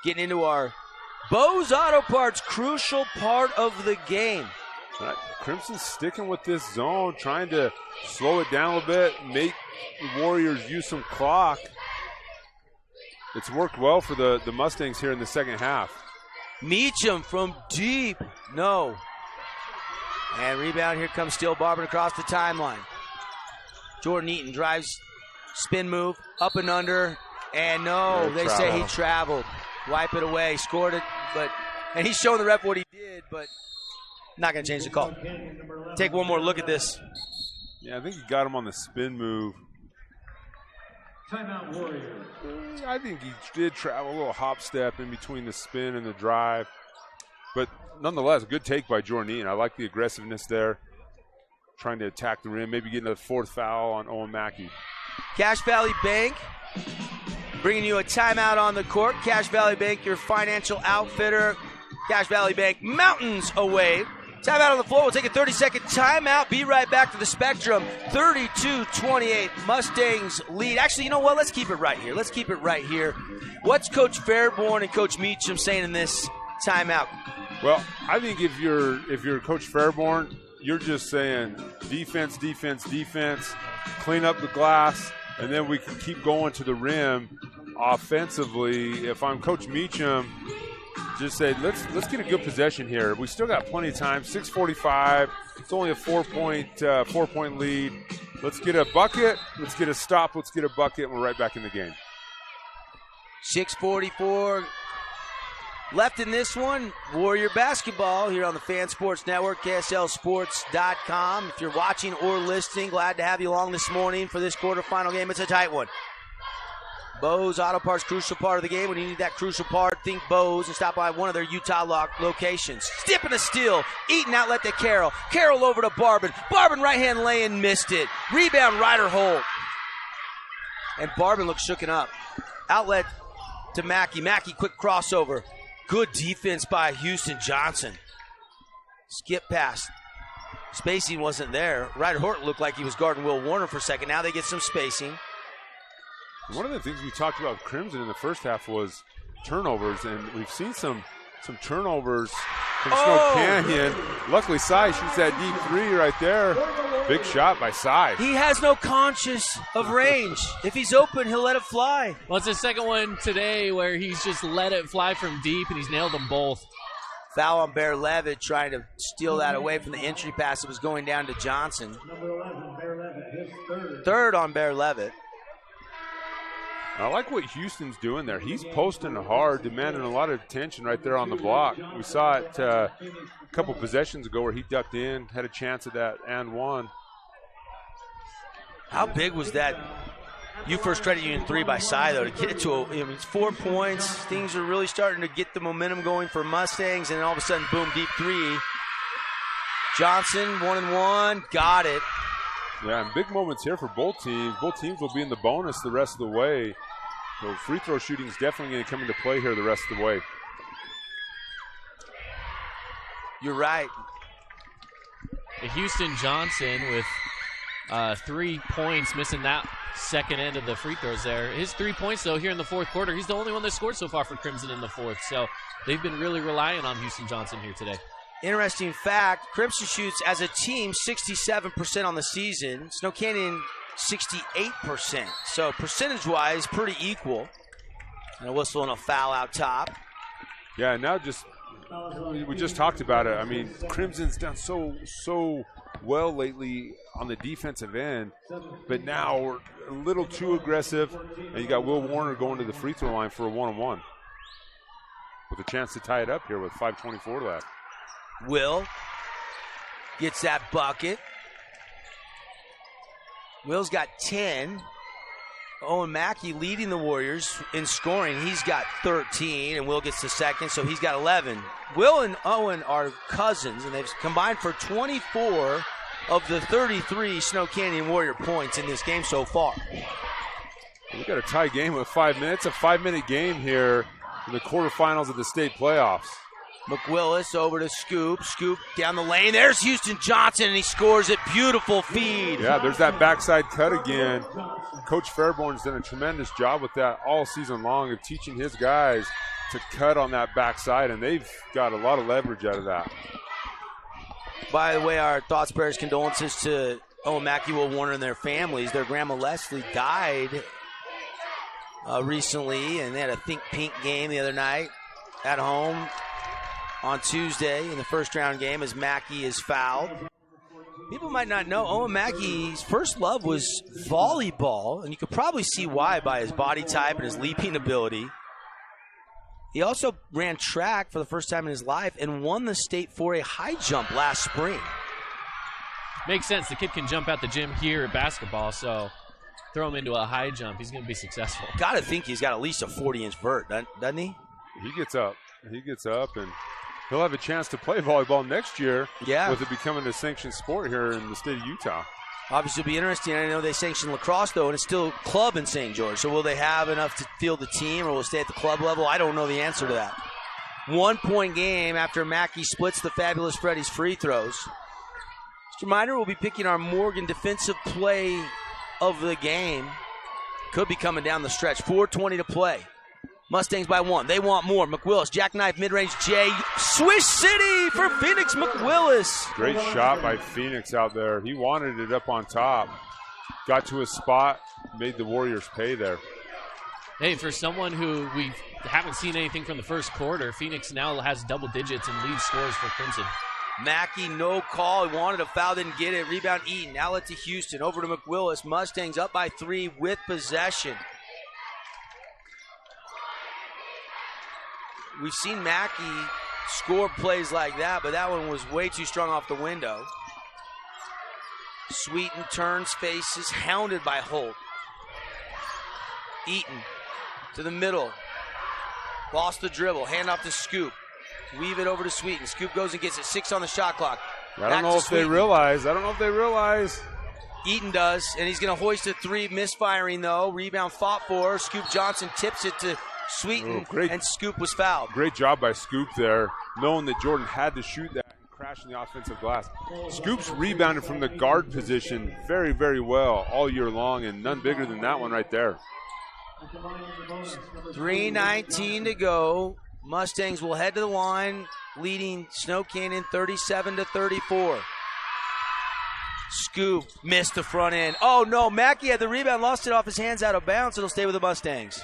A: Getting into our Bose Auto Parts, crucial part of the game.
B: Crimson's sticking with this zone, trying to slow it down a little bit, make the Warriors use some clock. It's worked well for the Mustangs here in the second half.
A: Meacham from deep. No. And rebound. Here comes Steele Barber across the timeline. Jordan Eaton drives, spin move, up and under. And no, they say he traveled. Wipe it away. Scored it. And he's showing the ref what he did, but not going to change the call. Take one more look at this.
B: Yeah, I think he got him on the spin move.
I: Timeout Warriors.
B: I think he did travel a little hop step in between the spin and the drive. But nonetheless, a good take by Jordan Eaton. I like the aggressiveness there. Trying to attack the rim, maybe getting a fourth foul on Owen Mackey.
A: Cache Valley Bank bringing you a timeout on the court. Cache Valley Bank, your financial outfitter. Cache Valley Bank, mountains away. Timeout on the floor. We'll take a 30-second timeout. Be right back to the Spectrum. 32-28. Mustangs lead. Actually, you know what? Let's keep it right here. What's Coach Fairborn and Coach Meacham saying in this timeout?
B: Well, I think if you're Coach Fairborn, you're just saying defense, clean up the glass, and then we can keep going to the rim offensively. If I'm Coach Meacham, just say, let's get a good possession here. We still got plenty of time. 6:45. It's only a 4-point lead. Let's get a bucket. Let's get a stop. Let's get a bucket. And we're right back in the game.
A: 6:44 left in this one. Warrior basketball here on the Fan Sports Network, KSLSports.com. If you're watching or listening, glad to have you along this morning for this quarterfinal game. It's a tight one. Bose Auto Parts, crucial part of the game. When you need that crucial part, think Bose and stop by one of their Utah locations. Stip and a steal. Eaton outlet to Carroll. Carroll over to Barbin. Barbin right-hand lay-in, missed it. Rebound, Ryder Holt. And Barbin looks shooken up. Outlet to Mackey. Mackey, quick crossover. Good defense by Houston Johnson. Skip pass. Spacing wasn't there. Ryder Holt looked like he was guarding Will Warner for a second. Now they get some spacing.
B: One of the things we talked about with Crimson in the first half was turnovers, and we've seen some turnovers from Snow Canyon. Luckily, Cy shoots that deep three right there. Big shot by Cy.
A: He has no conscience of range. If he's open, he'll let it fly.
C: Well, it's the second one today where he's just let it fly from deep, and he's nailed them both.
A: Foul on Bear Levitt, trying to steal that away from the entry pass. It was going down to Johnson.
I: Number 11, Bear Levitt, his
A: third on Bear Levitt.
B: I like what Houston's doing there. He's posting hard, demanding a lot of attention right there on the block. We saw it a couple possessions ago where he ducked in, had a chance at that and one.
A: How big was that U-First Credit Union three by Cy, though, to get it to it's 4 points. Things are really starting to get the momentum going for Mustangs, and then all of a sudden, boom, deep three. Johnson, 1-and-1, got it.
B: Yeah, and big moments here for both teams. Both teams will be in the bonus the rest of the way. So free throw shooting is definitely going to come into play here the rest of the way.
A: You're right.
C: Houston Johnson with 3 points, missing that second end of the free throws there. His 3 points, though, here in the fourth quarter, he's the only one that scored so far for Crimson in the fourth. So they've been really relying on Houston Johnson here today.
A: Interesting fact, Crimson shoots as a team 67% on the season. Snow Canyon 68%. So percentage-wise, pretty equal. And a whistle and a foul out top.
B: Yeah, now we just talked about it. I mean, Crimson's done so well lately on the defensive end, but now we're a little too aggressive. And you got Will Warner going to the free throw line for a 1-on-1 with a chance to tie it up here with 5:24 left.
A: Will gets that bucket. Will's got 10. Owen Mackey leading the Warriors in scoring. He's got 13, and Will gets the second, so he's got 11. Will and Owen are cousins, and they've combined for 24 of the 33 Snow Canyon Warrior points in this game so far.
B: We got a tie game with 5 minutes. A 5-minute game here in the quarterfinals of the state playoffs.
A: McWillis over to Scoop. Scoop down the lane. There's Houston Johnson, and he scores it. Beautiful feed.
B: Yeah, there's that backside cut again. Coach Fairborn's done a tremendous job with that all season long of teaching his guys to cut on that backside, and they've got a lot of leverage out of that.
A: By the way, our thoughts, prayers, condolences to Owen Mackey, Will Warner, and their families. Their grandma Leslie died recently, and they had a Think Pink game the other night at home on Tuesday in the first round game as Mackey is fouled. People might not know Owen Mackey's first love was volleyball, and you could probably see why by his body type and his leaping ability. He also ran track for the first time in his life and won the state for a high jump last spring.
C: Makes sense. The kid can jump out the gym here at basketball, so throw him into a high jump. He's going to be successful.
A: Got to think he's got at least a 40-inch vert, doesn't he?
B: He gets up. He gets up, and he'll have a chance to play volleyball next year with it becoming a sanctioned sport here in the state of Utah.
A: Obviously, it'll be interesting. I know they sanction lacrosse, though, and it's still club in St. George. So will they have enough to field the team, or will it stay at the club level? I don't know the answer to that. 1-point game after Mackey splits the Fabulous Freddy's free throws. Just a reminder, we'll be picking our Morgan defensive play of the game. Could be coming down the stretch. 4:20 to play. Mustangs by 1. They want more. McWillis, jackknife, mid-range J. Swish City for Phoenix McWillis.
B: Great shot by Phoenix out there. He wanted it up on top. Got to his spot, made the Warriors pay there.
C: Hey, for someone who we haven't seen anything from the first quarter, Phoenix now has double digits and lead scores for Crimson.
A: Mackey, no call. He wanted a foul, didn't get it. Rebound Eaton. Outlet to Houston. Over to McWillis. Mustangs up by 3 with possession. We've seen Mackey score plays like that, but that one was way too strong off the window. Sweeten turns, faces, hounded by Holt. Eaton to the middle. Lost the dribble. Hand off to Scoop. Weave it over to Sweeten. Scoop goes and gets it. 6 on the shot clock.
B: I don't know if they realize.
A: Eaton does, and he's going to hoist a 3. Misfiring, though. Rebound fought for. Scoop Johnson tips it to Sweeten, and Scoop was fouled.
B: Great job by Scoop there, knowing that Jordan had to shoot that and crash in the offensive glass. Scoop's rebounded from the guard position very, very well all year long, and none bigger than that one right there.
A: 3:19 to go. Mustangs will head to the line, leading Snow Canyon 37-34. Scoop missed the front end. Oh, no, Mackey had the rebound, lost it off his hands out of bounds. It'll stay with the Mustangs.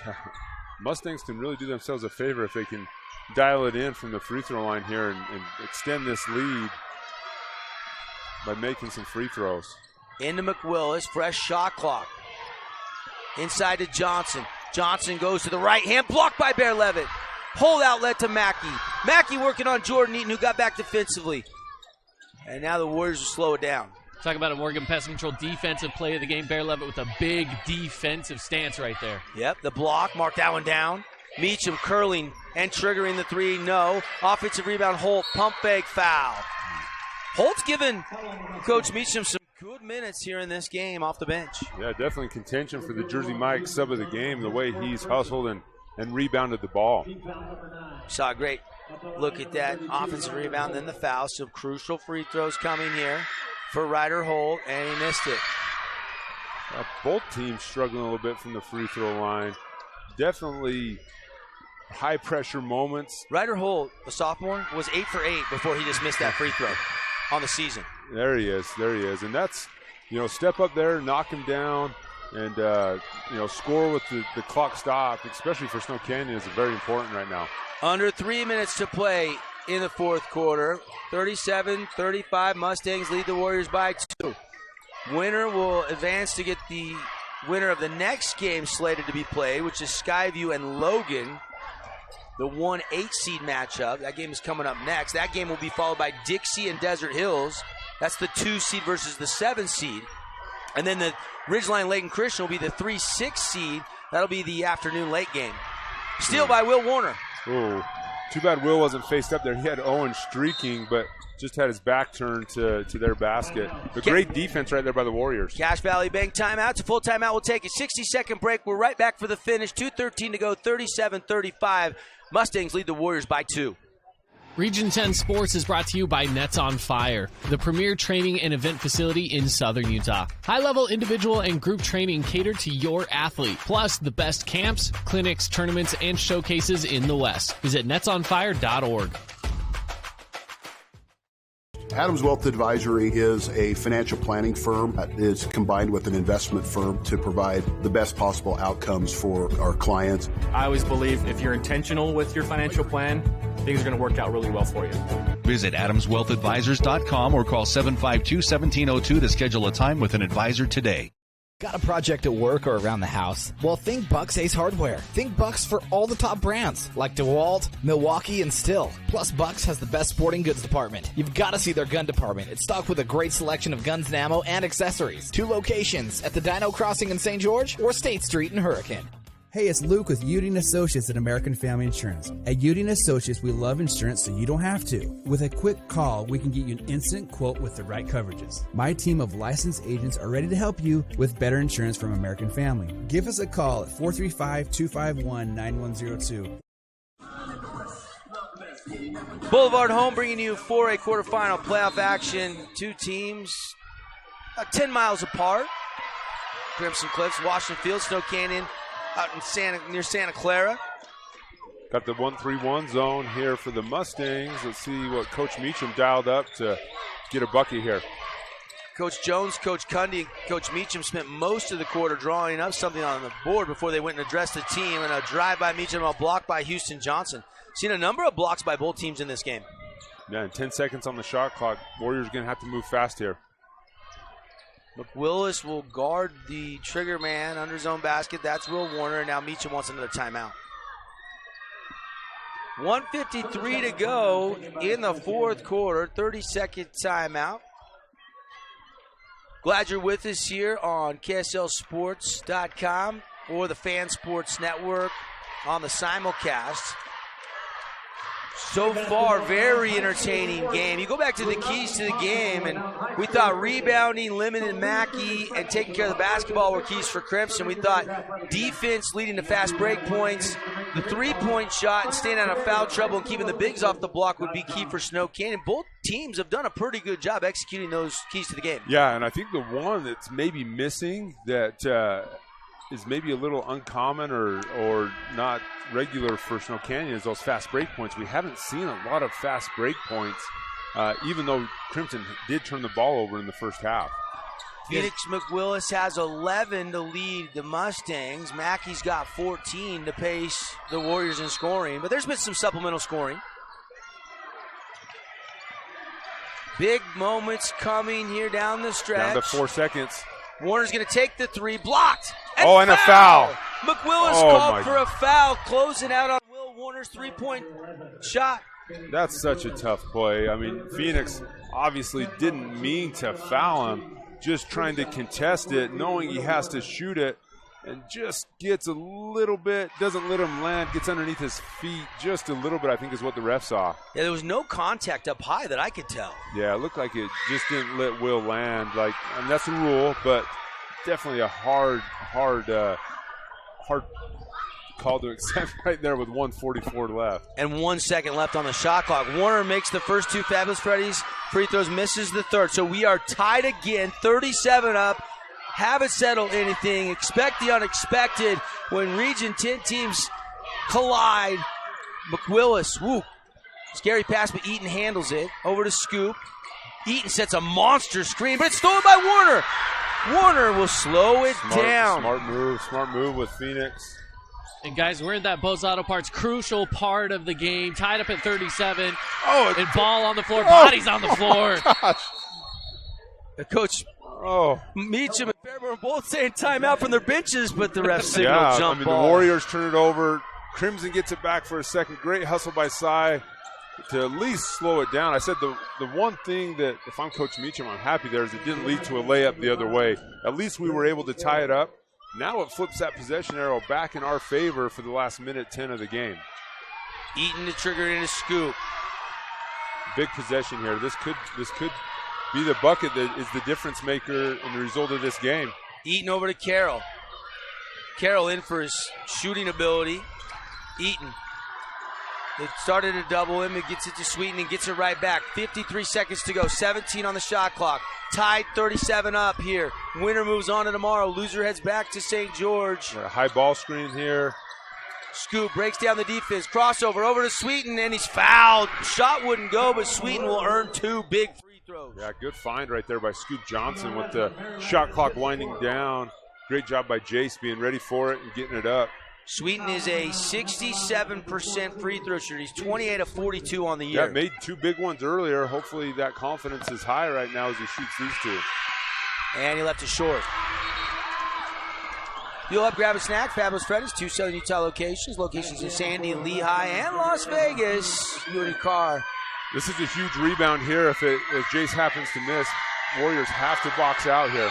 B: Mustangs can really do themselves a favor if they can dial it in from the free throw line here and extend this lead by making some free throws.
A: Into McWillis, fresh shot clock. Inside to Johnson. Johnson goes to the right hand, blocked by Bear Levitt. Hold outlet to Mackey. Mackey working on Jordan Eaton, who got back defensively. And now the Warriors will slow it down.
C: Talk about a Morgan Pest Control defensive play of the game. Bear Levitt with a big defensive stance right there.
A: Yep, the block, mark that one down. Meacham curling and triggering the 3, no. Offensive rebound, Holt, pump fake, foul. Holt's given Coach Meacham some good minutes here in this game off the bench.
B: Yeah, definitely contention for the Jersey Mike sub of the game, the way he's hustled and rebounded the ball.
A: Saw a great look at that offensive rebound, then the foul. Some crucial free throws coming here for Ryder Holt, and he missed it.
B: Both teams struggling a little bit from the free throw line. Definitely high-pressure moments.
A: Ryder Holt, a sophomore, was 8 for 8 before he just missed that free throw on the season.
B: There he is. And that's, step up there, knock him down, and, score with the clock stopped, especially for Snow Canyon, is very important right now.
A: Under 3 minutes to play in the fourth quarter. 37-35, Mustangs lead the Warriors by 2. Winner will advance to get the winner of the next game slated to be played, which is Skyview and Logan, the 1-8 seed matchup. That game is coming up next. That game will be followed by Dixie and Desert Hills. That's the 2 seed versus the 7 seed. And then the Ridgeline Layton Christian will be the 3-6 seed. That'll be the afternoon late game. Steal by Will Warner.
B: Oh, too bad Will wasn't faced up there. He had Owen streaking, but just had his back turned to their basket. The great defense right there by the Warriors.
A: Cache Valley Bank timeout. It's a full timeout. We'll take a 60-second break. We're right back for the finish. 2:13 to go, 37-35. Mustangs lead the Warriors by 2.
H: Region 10 Sports is brought to you by Nets on Fire, the premier training and event facility in Southern Utah. High-level individual and group training catered to your athlete, plus the best camps, clinics, tournaments, and showcases in the West. Visit netsonfire.org.
J: Adams Wealth Advisory is a financial planning firm that is combined with an investment firm to provide the best possible outcomes for our clients.
K: I always believe if you're intentional with your financial plan, things are going to work out really well for you.
L: Visit adamswealthadvisors.com or call 752-1702 to schedule a time with an advisor today.
M: Got a project at work or around the house? Well, think Bucks Ace Hardware. Think Bucks for all the top brands like DeWalt, Milwaukee, and Stihl. Plus, Bucks has the best sporting goods department. You've got to see their gun department. It's stocked with a great selection of guns and ammo and accessories. 2 locations at the Dino Crossing in St. George or State Street in Hurricane.
P: Hey, it's Luke with Udine Associates at American Family Insurance. At Udine Associates, we love insurance so you don't have to. With a quick call, we can get you an instant quote with the right coverages. My team of licensed agents are ready to help you with better insurance from American Family. Give us a call at 435-251-9102.
A: Boulevard Home bringing you 4A quarterfinal playoff action. 2 teams 10 miles apart. Crimson Cliffs, Washington Field, Snow Canyon, out in near Santa Clara.
B: Got the 1-3-1 zone here for the Mustangs. Let's see what Coach Meacham dialed up to get a bucket here.
A: Coach Jones, Coach Cundy, and Coach Meacham spent most of the quarter drawing up something on the board before they went and addressed the team. And a drive by Meacham, a block by Houston Johnson. Seen a number of blocks by both teams in this game.
B: Yeah, and 10 seconds on the shot clock. Warriors going to have to move fast here.
A: McWillis will guard the trigger man under his own basket. That's Will Warner. And now Meacham wants another timeout. 1:53 to go in the fourth quarter. 30-second timeout. Glad you're with us here on KSLSports.com or the Fan Sports Network on the simulcast. So far, very entertaining game. You go back to the keys to the game, and we thought rebounding, limiting Mackey, and taking care of the basketball were keys for Crimson. We thought defense leading to fast break points, the three-point shot, and staying out of foul trouble and keeping the bigs off the block would be key for Snow Canyon. Both teams have done a pretty good job executing those keys to the game.
B: Yeah, and I think the one that's maybe missing that is maybe a little uncommon or not regular for Snow Canyon is those fast break points. We haven't seen a lot of fast break points, even though Crimson did turn the ball over in the first half.
A: Phoenix McWillis has 11 to lead the Mustangs. Mackey's got 14 to pace the Warriors in scoring, but there's been some supplemental scoring. Big moments coming here down the stretch.
B: Down to 4 seconds.
A: Warner's going to take the three, blocked.
B: And a foul.
A: McWillis called for a foul, closing out on Will Warner's three-point shot.
B: That's such a tough play. I mean, Phoenix obviously didn't mean to foul him, just trying to contest it, knowing he has to shoot it, and just gets a little bit, doesn't let him land, gets underneath his feet just a little bit, I think is what the ref saw.
A: Yeah, there was no contact up high that I could tell.
B: Yeah, it looked like it just didn't let Will land. And that's the rule, but definitely a hard call to accept right there with 1:44 left.
A: And 1 second left on the shot clock. Warner makes the first 2 Fabulous Freddy's free throws, misses the third. So we are tied again, 37 up. Haven't settled anything. Expect the unexpected when Region 10 teams collide. McWillis, scary pass, but Eaton handles it. Over to Scoop. Eaton sets a monster screen, but it's stolen by Warner. Warner will slow it down.
B: Smart move with Phoenix.
C: And guys, we're in that Bose Auto Parts crucial part of the game. Tied up at 37. And ball on the floor. Bodies on the floor.
B: Gosh.
A: Coach Meacham and Fairburn both saying timeout from their benches, but the ref signal jump ball.
B: The Warriors turn it over. Crimson gets it back for a second. Great hustle by Cy to at least slow it down. I said the one thing that, if I'm Coach Meacham, I'm happy there is it didn't lead to a layup the other way. At least we were able to tie it up. Now it flips that possession arrow back in our favor for the last minute 10 of the game.
A: Eaton to trigger in a Scoop.
B: Big possession here. This could be the bucket that is the difference maker in the result of this game.
A: Eaton over to Carroll. Carroll in for his shooting ability. Eaton It started to double him. It gets it to Sweeten and gets it right back. 53 seconds to go. 17 on the shot clock. Tied 37 up here. Winner moves on to tomorrow. Loser heads back to St. George.
B: A high ball screen here.
A: Scoop breaks down the defense. Crossover over to Sweeten, and he's fouled. Shot wouldn't go, but Sweeten will earn 2 big free throws.
B: Yeah, good find right there by Scoop Johnson with the shot clock winding down. Great job by Jace being ready for it and getting it up.
A: Sweeten is a 67% free throw shooter. He's 28 of 42 on the year.
B: Yeah, made 2 big ones earlier. Hopefully that confidence is high right now as he shoots these 2.
A: And he left it short. Fuel up, grab a snack. Fabulous Freddy's, 2 Southern Utah locations. Locations in Sandy, Lehigh, and Las Vegas. You in your car.
B: This is a huge rebound here. If Jace happens to miss, Warriors have to box out here.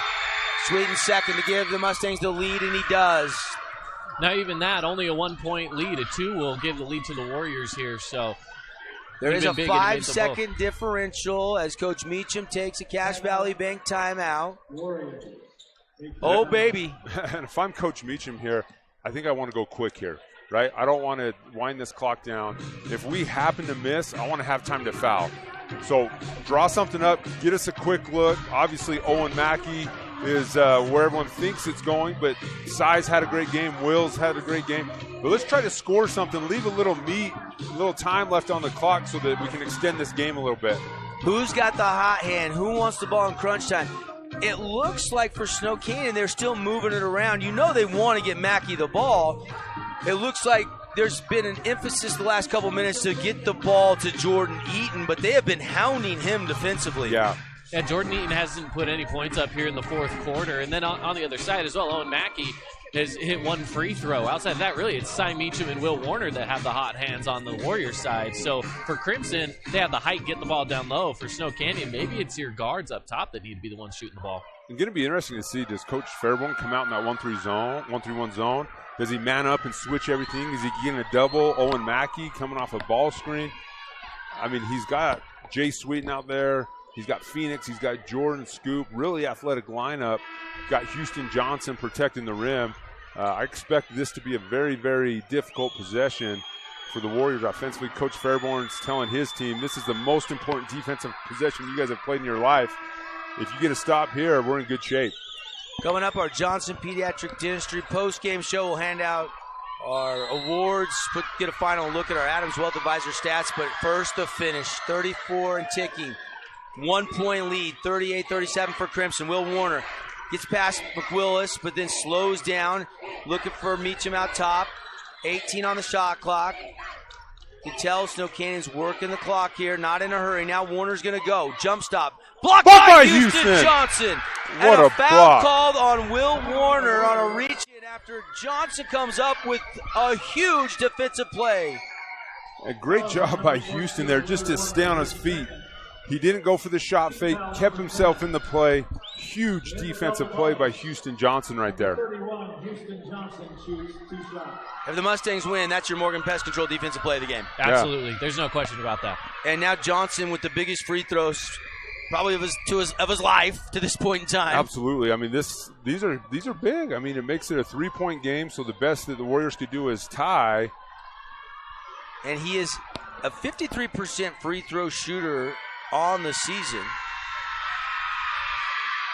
A: Sweeten second to give the Mustangs the lead, and he does.
C: Not even that, only a 1-point lead. A 2 will give the lead to the Warriors here. So
A: there is a 5-second differential as Coach Meacham takes a Cache Valley Bank timeout. Oh, baby.
B: And if I'm Coach Meacham here, I think I want to go quick here, right? I don't want to wind this clock down. If we happen to miss, I want to have time to foul. So draw something up, get us a quick look. Obviously, Owen Mackey is where everyone thinks it's going, but Size had a great game. Wills had a great game. But let's try to score something, leave a little meat, a little time left on the clock so that we can extend this game a little bit.
A: Who's got the hot hand? Who wants the ball in crunch time? It looks like for Snow Canyon, they're still moving it around. You know they want to get Mackey the ball. It looks like there's been an emphasis the last couple minutes to get the ball to Jordan Eaton, but they have been hounding him defensively.
B: Yeah.
C: Yeah, Jordan Eaton hasn't put any points up here in the fourth quarter. And then on the other side as well, Owen Mackey has hit 1 free throw. Outside of that, really, it's Cy Meacham and Will Warner that have the hot hands on the Warriors side. So for Crimson, they have the height, get the ball down low. For Snow Canyon, maybe it's your guards up top that need to be the ones shooting the ball.
B: It's going to be interesting to see, does Coach Fairborn come out in that 1-3-1 zone? Does he man up and switch everything? Is he getting a double? Owen Mackey coming off a ball screen. I mean, he's got Jay Sweeten out there. He's got Phoenix. He's got Jordan Scoop. Really athletic lineup. Got Houston Johnson protecting the rim. I expect this to be a very, very difficult possession for the Warriors offensively. Coach Fairborn's telling his team, this is the most important defensive possession you guys have played in your life. If you get a stop here, we're in good shape.
A: Coming up, our Johnson Pediatric Dentistry post-game show. We'll hand out our awards, get a final look at our Adams Wealth Advisor stats. But first, the finish, 34 and ticking. 1-point lead, 38-37 for Crimson. Will Warner gets past McWillis, but then slows down, looking for Meacham out top. 18 on the shot clock. You can tell Snow Canyon's working the clock here, not in a hurry. Now Warner's going to go. Jump stop. Blocked by Houston Johnson.
B: What
A: and
B: a
A: foul
B: block.
A: called on Will Warner on a reach-in after Johnson comes up with a huge defensive play.
B: A great job by Houston there just to stay on his feet. He didn't go for the shot fake, kept himself in the play. Huge defensive play by Houston Johnson right there.
A: If the Mustangs win, that's your Morgan Pest Control defensive play of the game.
C: Absolutely. Yeah. There's no question about that.
A: And now Johnson with the biggest free throws probably of his life to this point in time.
B: Absolutely. I mean, these are big. I mean, it makes it a 3-point game, so the best that the Warriors could do is tie.
A: And he is a 53% free throw shooter on the season.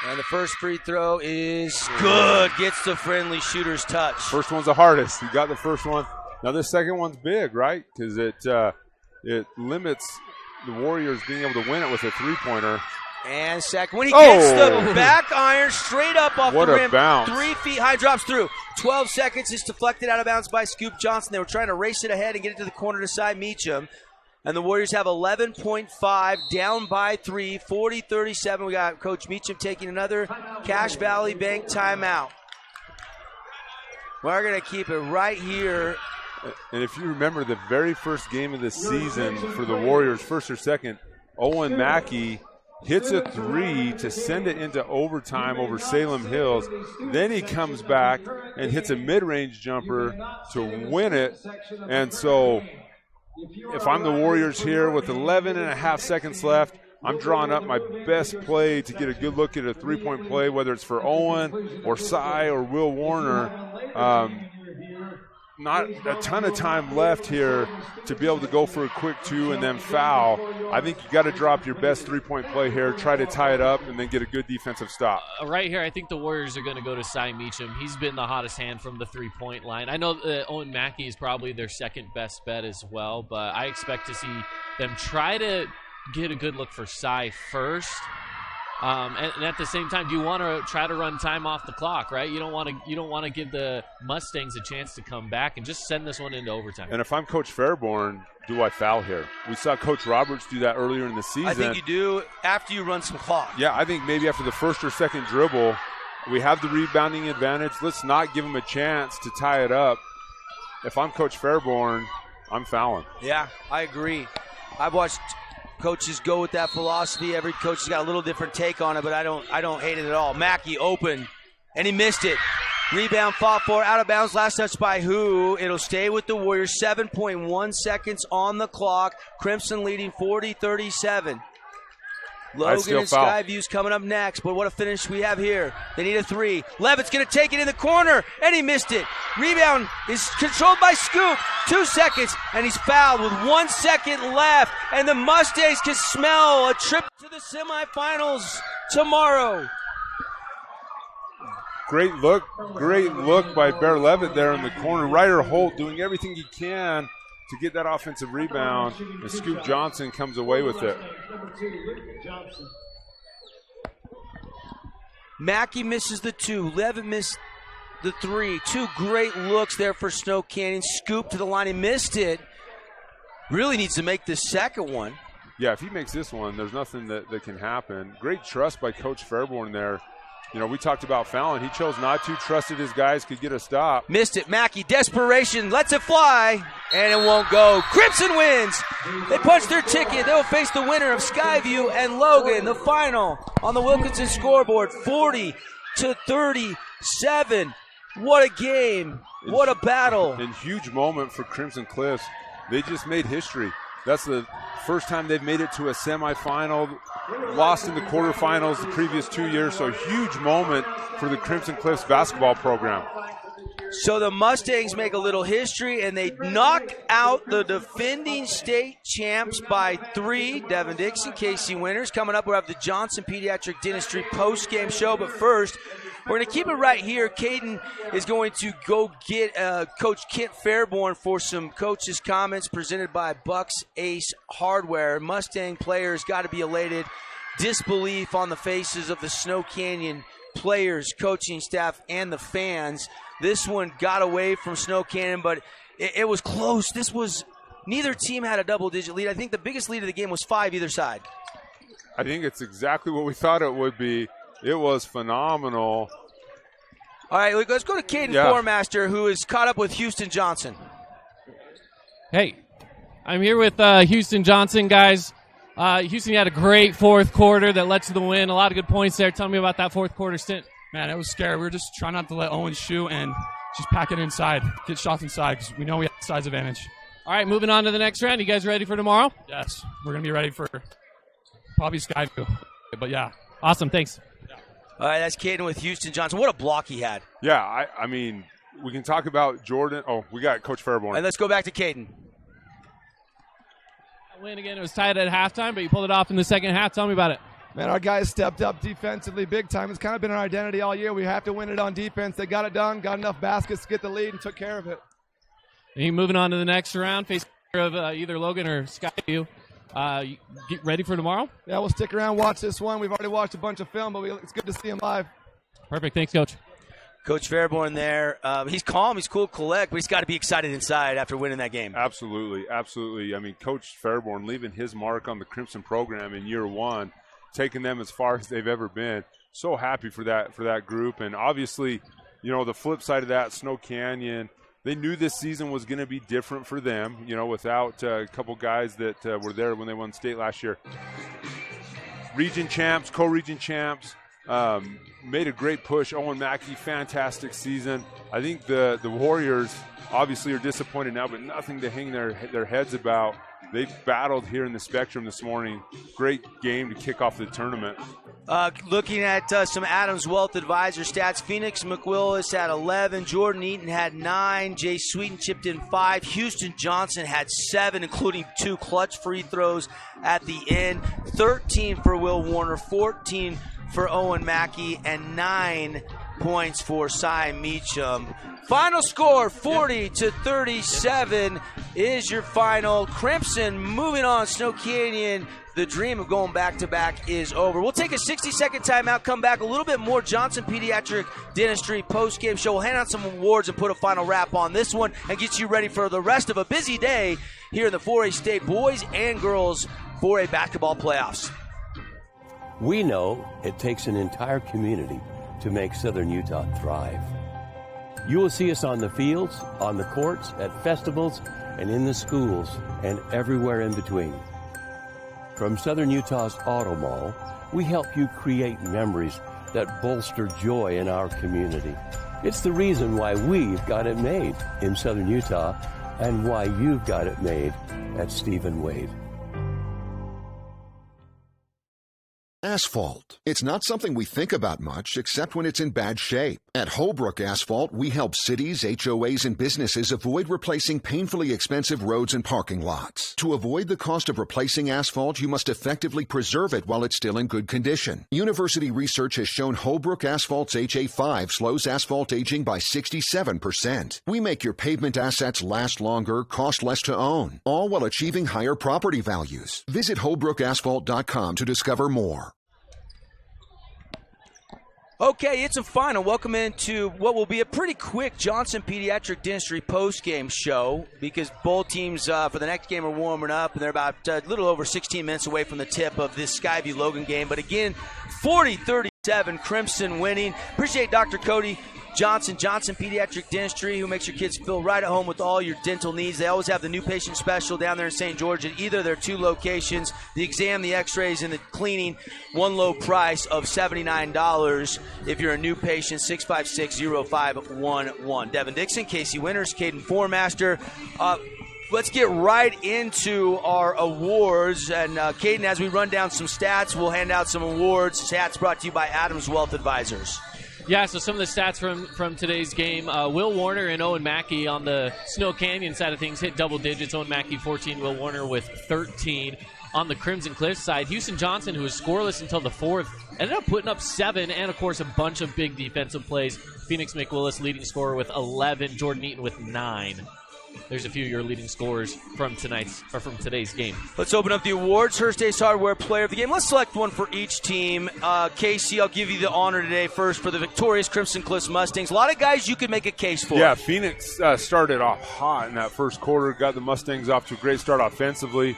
A: And the first free throw is good. Gets the friendly shooter's touch.
B: First one's the hardest. He got the first one. Now this second one's big, right? Because it limits the Warriors being able to win it with a three-pointer.
A: And second, when he gets the back iron straight up off the rim.
B: What a bounce.
A: 3 feet high, drops through. 12 seconds is deflected out of bounds by Scoop Johnson. They were trying to race it ahead and get it to the corner to Cy Meacham. And the Warriors have 11.5, down by 3, 40-37. We got Coach Meacham taking another Cache Valley Bank timeout. We're going to keep it right here.
B: And if you remember the very first game of the season for the Warriors, first or second, Owen Mackey hits a 3 to send it into overtime over Salem Hills. Then he comes back and hits a mid-range jumper to win it. And so if I'm the Warriors here with 11 and a half seconds left, I'm drawing up my best play to get a good look at a three-point play, whether it's for Owen or Cy or Will Warner. not a ton of time left here to be able to go for a quick 2 and then foul. I think you got to drop your best three-point play here, try to tie it up, and then get a good defensive stop.
C: Right here, I think the Warriors are going to go to Cy Meacham. He's been the hottest hand from the three-point line. I know Owen Mackey is probably their second best bet as well, but I expect to see them try to get a good look for Cy first. And at the same time, you want to try to run time off the clock, right? You don't want to give the Mustangs a chance to come back and just send this one into overtime.
B: And if I'm Coach Fairborn, do I foul here? We saw Coach Roberts do that earlier in the season.
A: I think you do after you run some clock.
B: Yeah, I think maybe after the first or second dribble, we have the rebounding advantage. Let's not give them a chance to tie it up. If I'm Coach Fairborn, I'm fouling.
A: Yeah, I agree. I've watched coaches go with that philosophy. Every coach has got a little different take on it, but I don't hate it at all. Mackey open, and he missed it. Rebound, fought for, out of bounds. Last touch by who? It'll stay with the Warriors. 7.1 seconds on the clock. Crimson leading 40-37. Logan and Skyview's coming up next, but what a finish we have here. They need a 3. Levitt's going to take it in the corner, and he missed it. Rebound is controlled by Scoop. 2 seconds, and he's fouled with 1 second left, and the Mustangs can smell a trip to the semifinals tomorrow.
B: Great look by Bear Levitt there in the corner. Ryder Holt doing everything he can to get that offensive rebound, and Scoop Johnson comes away with it.
A: Mackey misses the 2. Levitt missed the 3. 2 great looks there for Snow Canyon. Scoop to the line. He missed it. Really needs to make the second one.
B: Yeah, if he makes this one, there's nothing that can happen. Great trust by Coach Fairborn there. You know, we talked about fouling. He chose not to, trusted his guys could get a stop.
A: Missed it. Mackey, desperation, lets it fly, and it won't go. Crimson wins. They punch their ticket. They'll face the winner of Skyview and Logan. The final on the Wilkinson scoreboard, 40-37. What a game. What a battle.
B: And huge moment for Crimson Cliffs. They just made history. That's the first time they've made it to a semifinal. Lost in the quarterfinals the previous 2 years, so a huge moment for the Crimson Cliffs basketball program.
A: So the Mustangs make a little history, and they knock out the defending state champs by 3. Devin Dixon, Casey Winters. Coming up, we'll have the Johnson Pediatric Dentistry post-game show, but first, we're going to keep it right here. Caden is going to go get Coach Kent Fairborn for some coaches' comments presented by Bucks Ace Hardware. Mustang players got to be elated. Disbelief on the faces of the Snow Canyon players, coaching staff, and the fans. This one got away from Snow Canyon, but it was close. Neither team had a double-digit lead. I think the biggest lead of the game was 5 either side.
B: I think it's exactly what we thought it would be. It was phenomenal.
A: All right, let's go to Caden Formaster, who is caught up with Houston Johnson.
H: Hey, I'm here with Houston Johnson, guys. Houston had a great fourth quarter that led to the win. A lot of good points there. Tell me about that fourth quarter stint.
N: Man, it was scary. We were just trying not to let Owen shoot and just pack it inside, get shots inside, because we know we have size advantage.
H: All right, moving on to the next round. You guys ready for tomorrow?
N: Yes, we're going to be ready for probably Skyview. But, yeah.
H: Awesome, thanks.
A: All right, that's Caden with Houston Johnson. What a block he had.
B: Yeah, I mean, we can talk about Jordan. Oh, we got Coach Fairborn.
A: And let's go back to Caden.
H: Win again. It was tied at halftime, but you pulled it off in the second half. Tell me about it.
U: Man, our guys stepped up defensively big time. It's kind of been our identity all year. We have to win it on defense. They got it done, got enough baskets to get the lead, and took care of it.
H: And you moving on to the next round, facing either Logan or Skyview. You get ready for tomorrow?
U: Yeah, we'll stick around, watch this one. We've already watched a bunch of film, but it's good to see him live.
H: Perfect. Thanks, Coach.
A: Coach Fairborn there. He's calm, he's cool, collect, but he's got to be excited inside after winning that game.
B: Absolutely, absolutely. I mean, Coach Fairborn leaving his mark on the Crimson program in year one, taking them as far as they've ever been. So happy for that group. And obviously, you know, the flip side of that, Snow Canyon, they knew this season was going to be different for them, you know, without a couple guys that were there when they won state last year. Region champs, co-region champs, made a great push. Owen Mackey, fantastic season. I think the Warriors obviously are disappointed now, but nothing to hang their heads about. They battled here in the Spectrum this morning. Great game to kick off the tournament.
A: Looking at some Adams Wealth Advisor stats, Phoenix McWillis had 11, Jordan Eaton had 9, Jay Sweeten chipped in 5, Houston Johnson had 7, including 2 clutch free throws at the end, 13 for Will Warner, 14 for Owen Mackey, and 9 points for Cy Meacham. Final score, 40-37 is your final. Crimson moving on. Snow Canyon, the dream of going back-to-back is over. We'll take a 60-second timeout, come back, a little bit more Johnson Pediatric Dentistry post-game show. We'll hand out some awards and put a final wrap on this one and get you ready for the rest of a busy day here in the 4A State boys and girls 4A basketball playoffs.
O: We know it takes an entire community to make Southern Utah thrive. You will see us on the fields, on the courts, at festivals, and in the schools, and everywhere in between. From Southern Utah's Auto Mall, we help you create memories that bolster joy in our community. It's the reason why we've got it made in Southern Utah and why you've got it made at Stephen Wade.
Q: Asphalt. It's not something we think about much except when it's in bad shape. At Holbrook Asphalt, we help cities, HOAs, and businesses avoid replacing painfully expensive roads and parking lots. To avoid the cost of replacing asphalt, you must effectively preserve it while it's still in good condition. University research has shown Holbrook Asphalt's HA5 slows asphalt aging by 67%. We make your pavement assets last longer, cost less to own, all while achieving higher property values. Visit holbrookasphalt.com to discover more.
A: Okay, it's a final. Welcome into what will be a pretty quick Johnson Pediatric Dentistry post-game show because both teams for the next game are warming up, and they're about a little over 16 minutes away from the tip of this Skyview-Logan game. But again, 40-37, Crimson winning. Appreciate Dr. Cody Johnson Pediatric Dentistry, who makes your kids feel right at home with all your dental needs. They always have the new patient special down there in St. George at either of their 2 locations. The exam, the x-rays, and the cleaning, one low price of $79. If you're a new patient, 656-0511. Devin Dixon, Casey Winters, Caden Formaster. Let's get right into our awards. And Caden, as we run down some stats, we'll hand out some awards. Stats brought to you by Adams Wealth Advisors.
C: Yeah, so some of the stats from today's game. Will Warner and Owen Mackey on the Snow Canyon side of things hit double digits. Owen Mackey 14, Will Warner with 13. On the Crimson Cliffs side, Houston Johnson, who was scoreless until the 4th, ended up putting up 7 and, of course, a bunch of big defensive plays. Phoenix McWillis leading scorer with 11, Jordan Eaton with 9. There's a few of your leading scorers from today's game.
A: Let's open up the awards. Hearst Ace Hardware Player of the Game. Let's select one for each team. Casey, I'll give you the honor today first for the victorious Crimson Cliffs Mustangs. A lot of guys you could make a case for.
B: Yeah, Phoenix started off hot in that first quarter, got the Mustangs off to a great start offensively.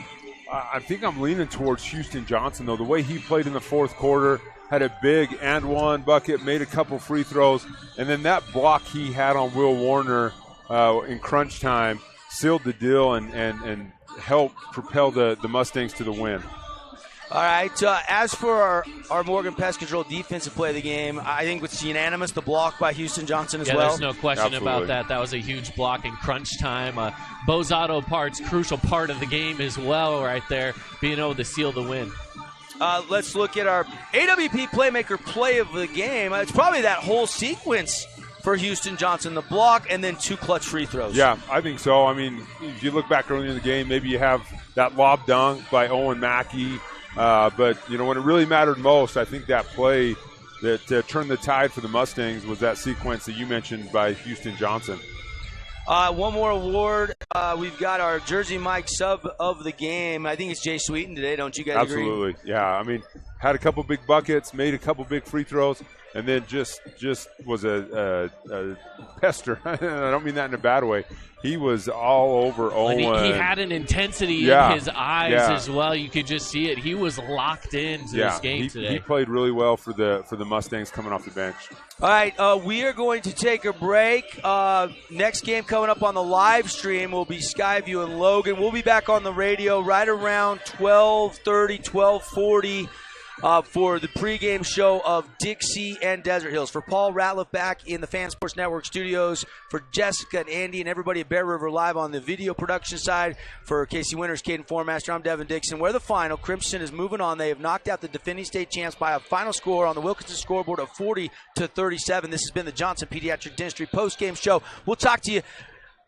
B: I think I'm leaning towards Houston Johnson, though. The way he played in the fourth quarter, had a big and one bucket, made a couple free throws, and then that block he had on Will Warner in crunch time sealed the deal and helped propel the Mustangs to the win.
A: All right. As for our Morgan Pest Control defensive play of the game, I think it's unanimous, the block by Houston Johnson as well.
C: There's no question about that. That was a huge block in crunch time. Bose Auto Parts, crucial part of the game as well right there, being able to seal the win.
A: Let's look at our AWP Playmaker play of the game. It's probably that whole sequence for Houston Johnson, the block and then 2 clutch free throws.
B: Yeah, I think so. I mean, if you look back earlier in the game, maybe you have that lob dunk by Owen Mackey. But, you know, when it really mattered most, I think that play that turned the tide for the Mustangs was that sequence that you mentioned by Houston Johnson.
A: One more award. We've got our Jersey Mike sub of the game. I think it's Jay Sweeten today. Don't you guys agree?
B: Absolutely. Yeah, I mean, had a couple big buckets, made a couple big free throws, and then just was a pester. I don't mean that in a bad way. He was all over Owen.
C: He had an intensity in his eyes as well. You could just see it. He was locked into this game today.
B: He played really well for the Mustangs coming off the bench.
A: All right, we are going to take a break. Next game coming up on the live stream will be Skyview and Logan. We'll be back on the radio right around 12:30, 12:40. for the pregame show of Dixie and Desert Hills. For Paul Ratliff back in the Fan Sports Network studios, for Jessica and Andy and everybody at Bear River Live on the video production side, for Casey Winters, Caden Formaster, I'm Devin Dixon. Where the final, Crimson is moving on. They have knocked out the defending state champs by a final score on the Wilkinson scoreboard of 40-37. This has been the Johnson Pediatric Dentistry postgame show. We'll talk to you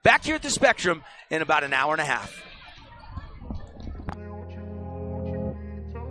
A: back here at the Spectrum in about an hour and a half.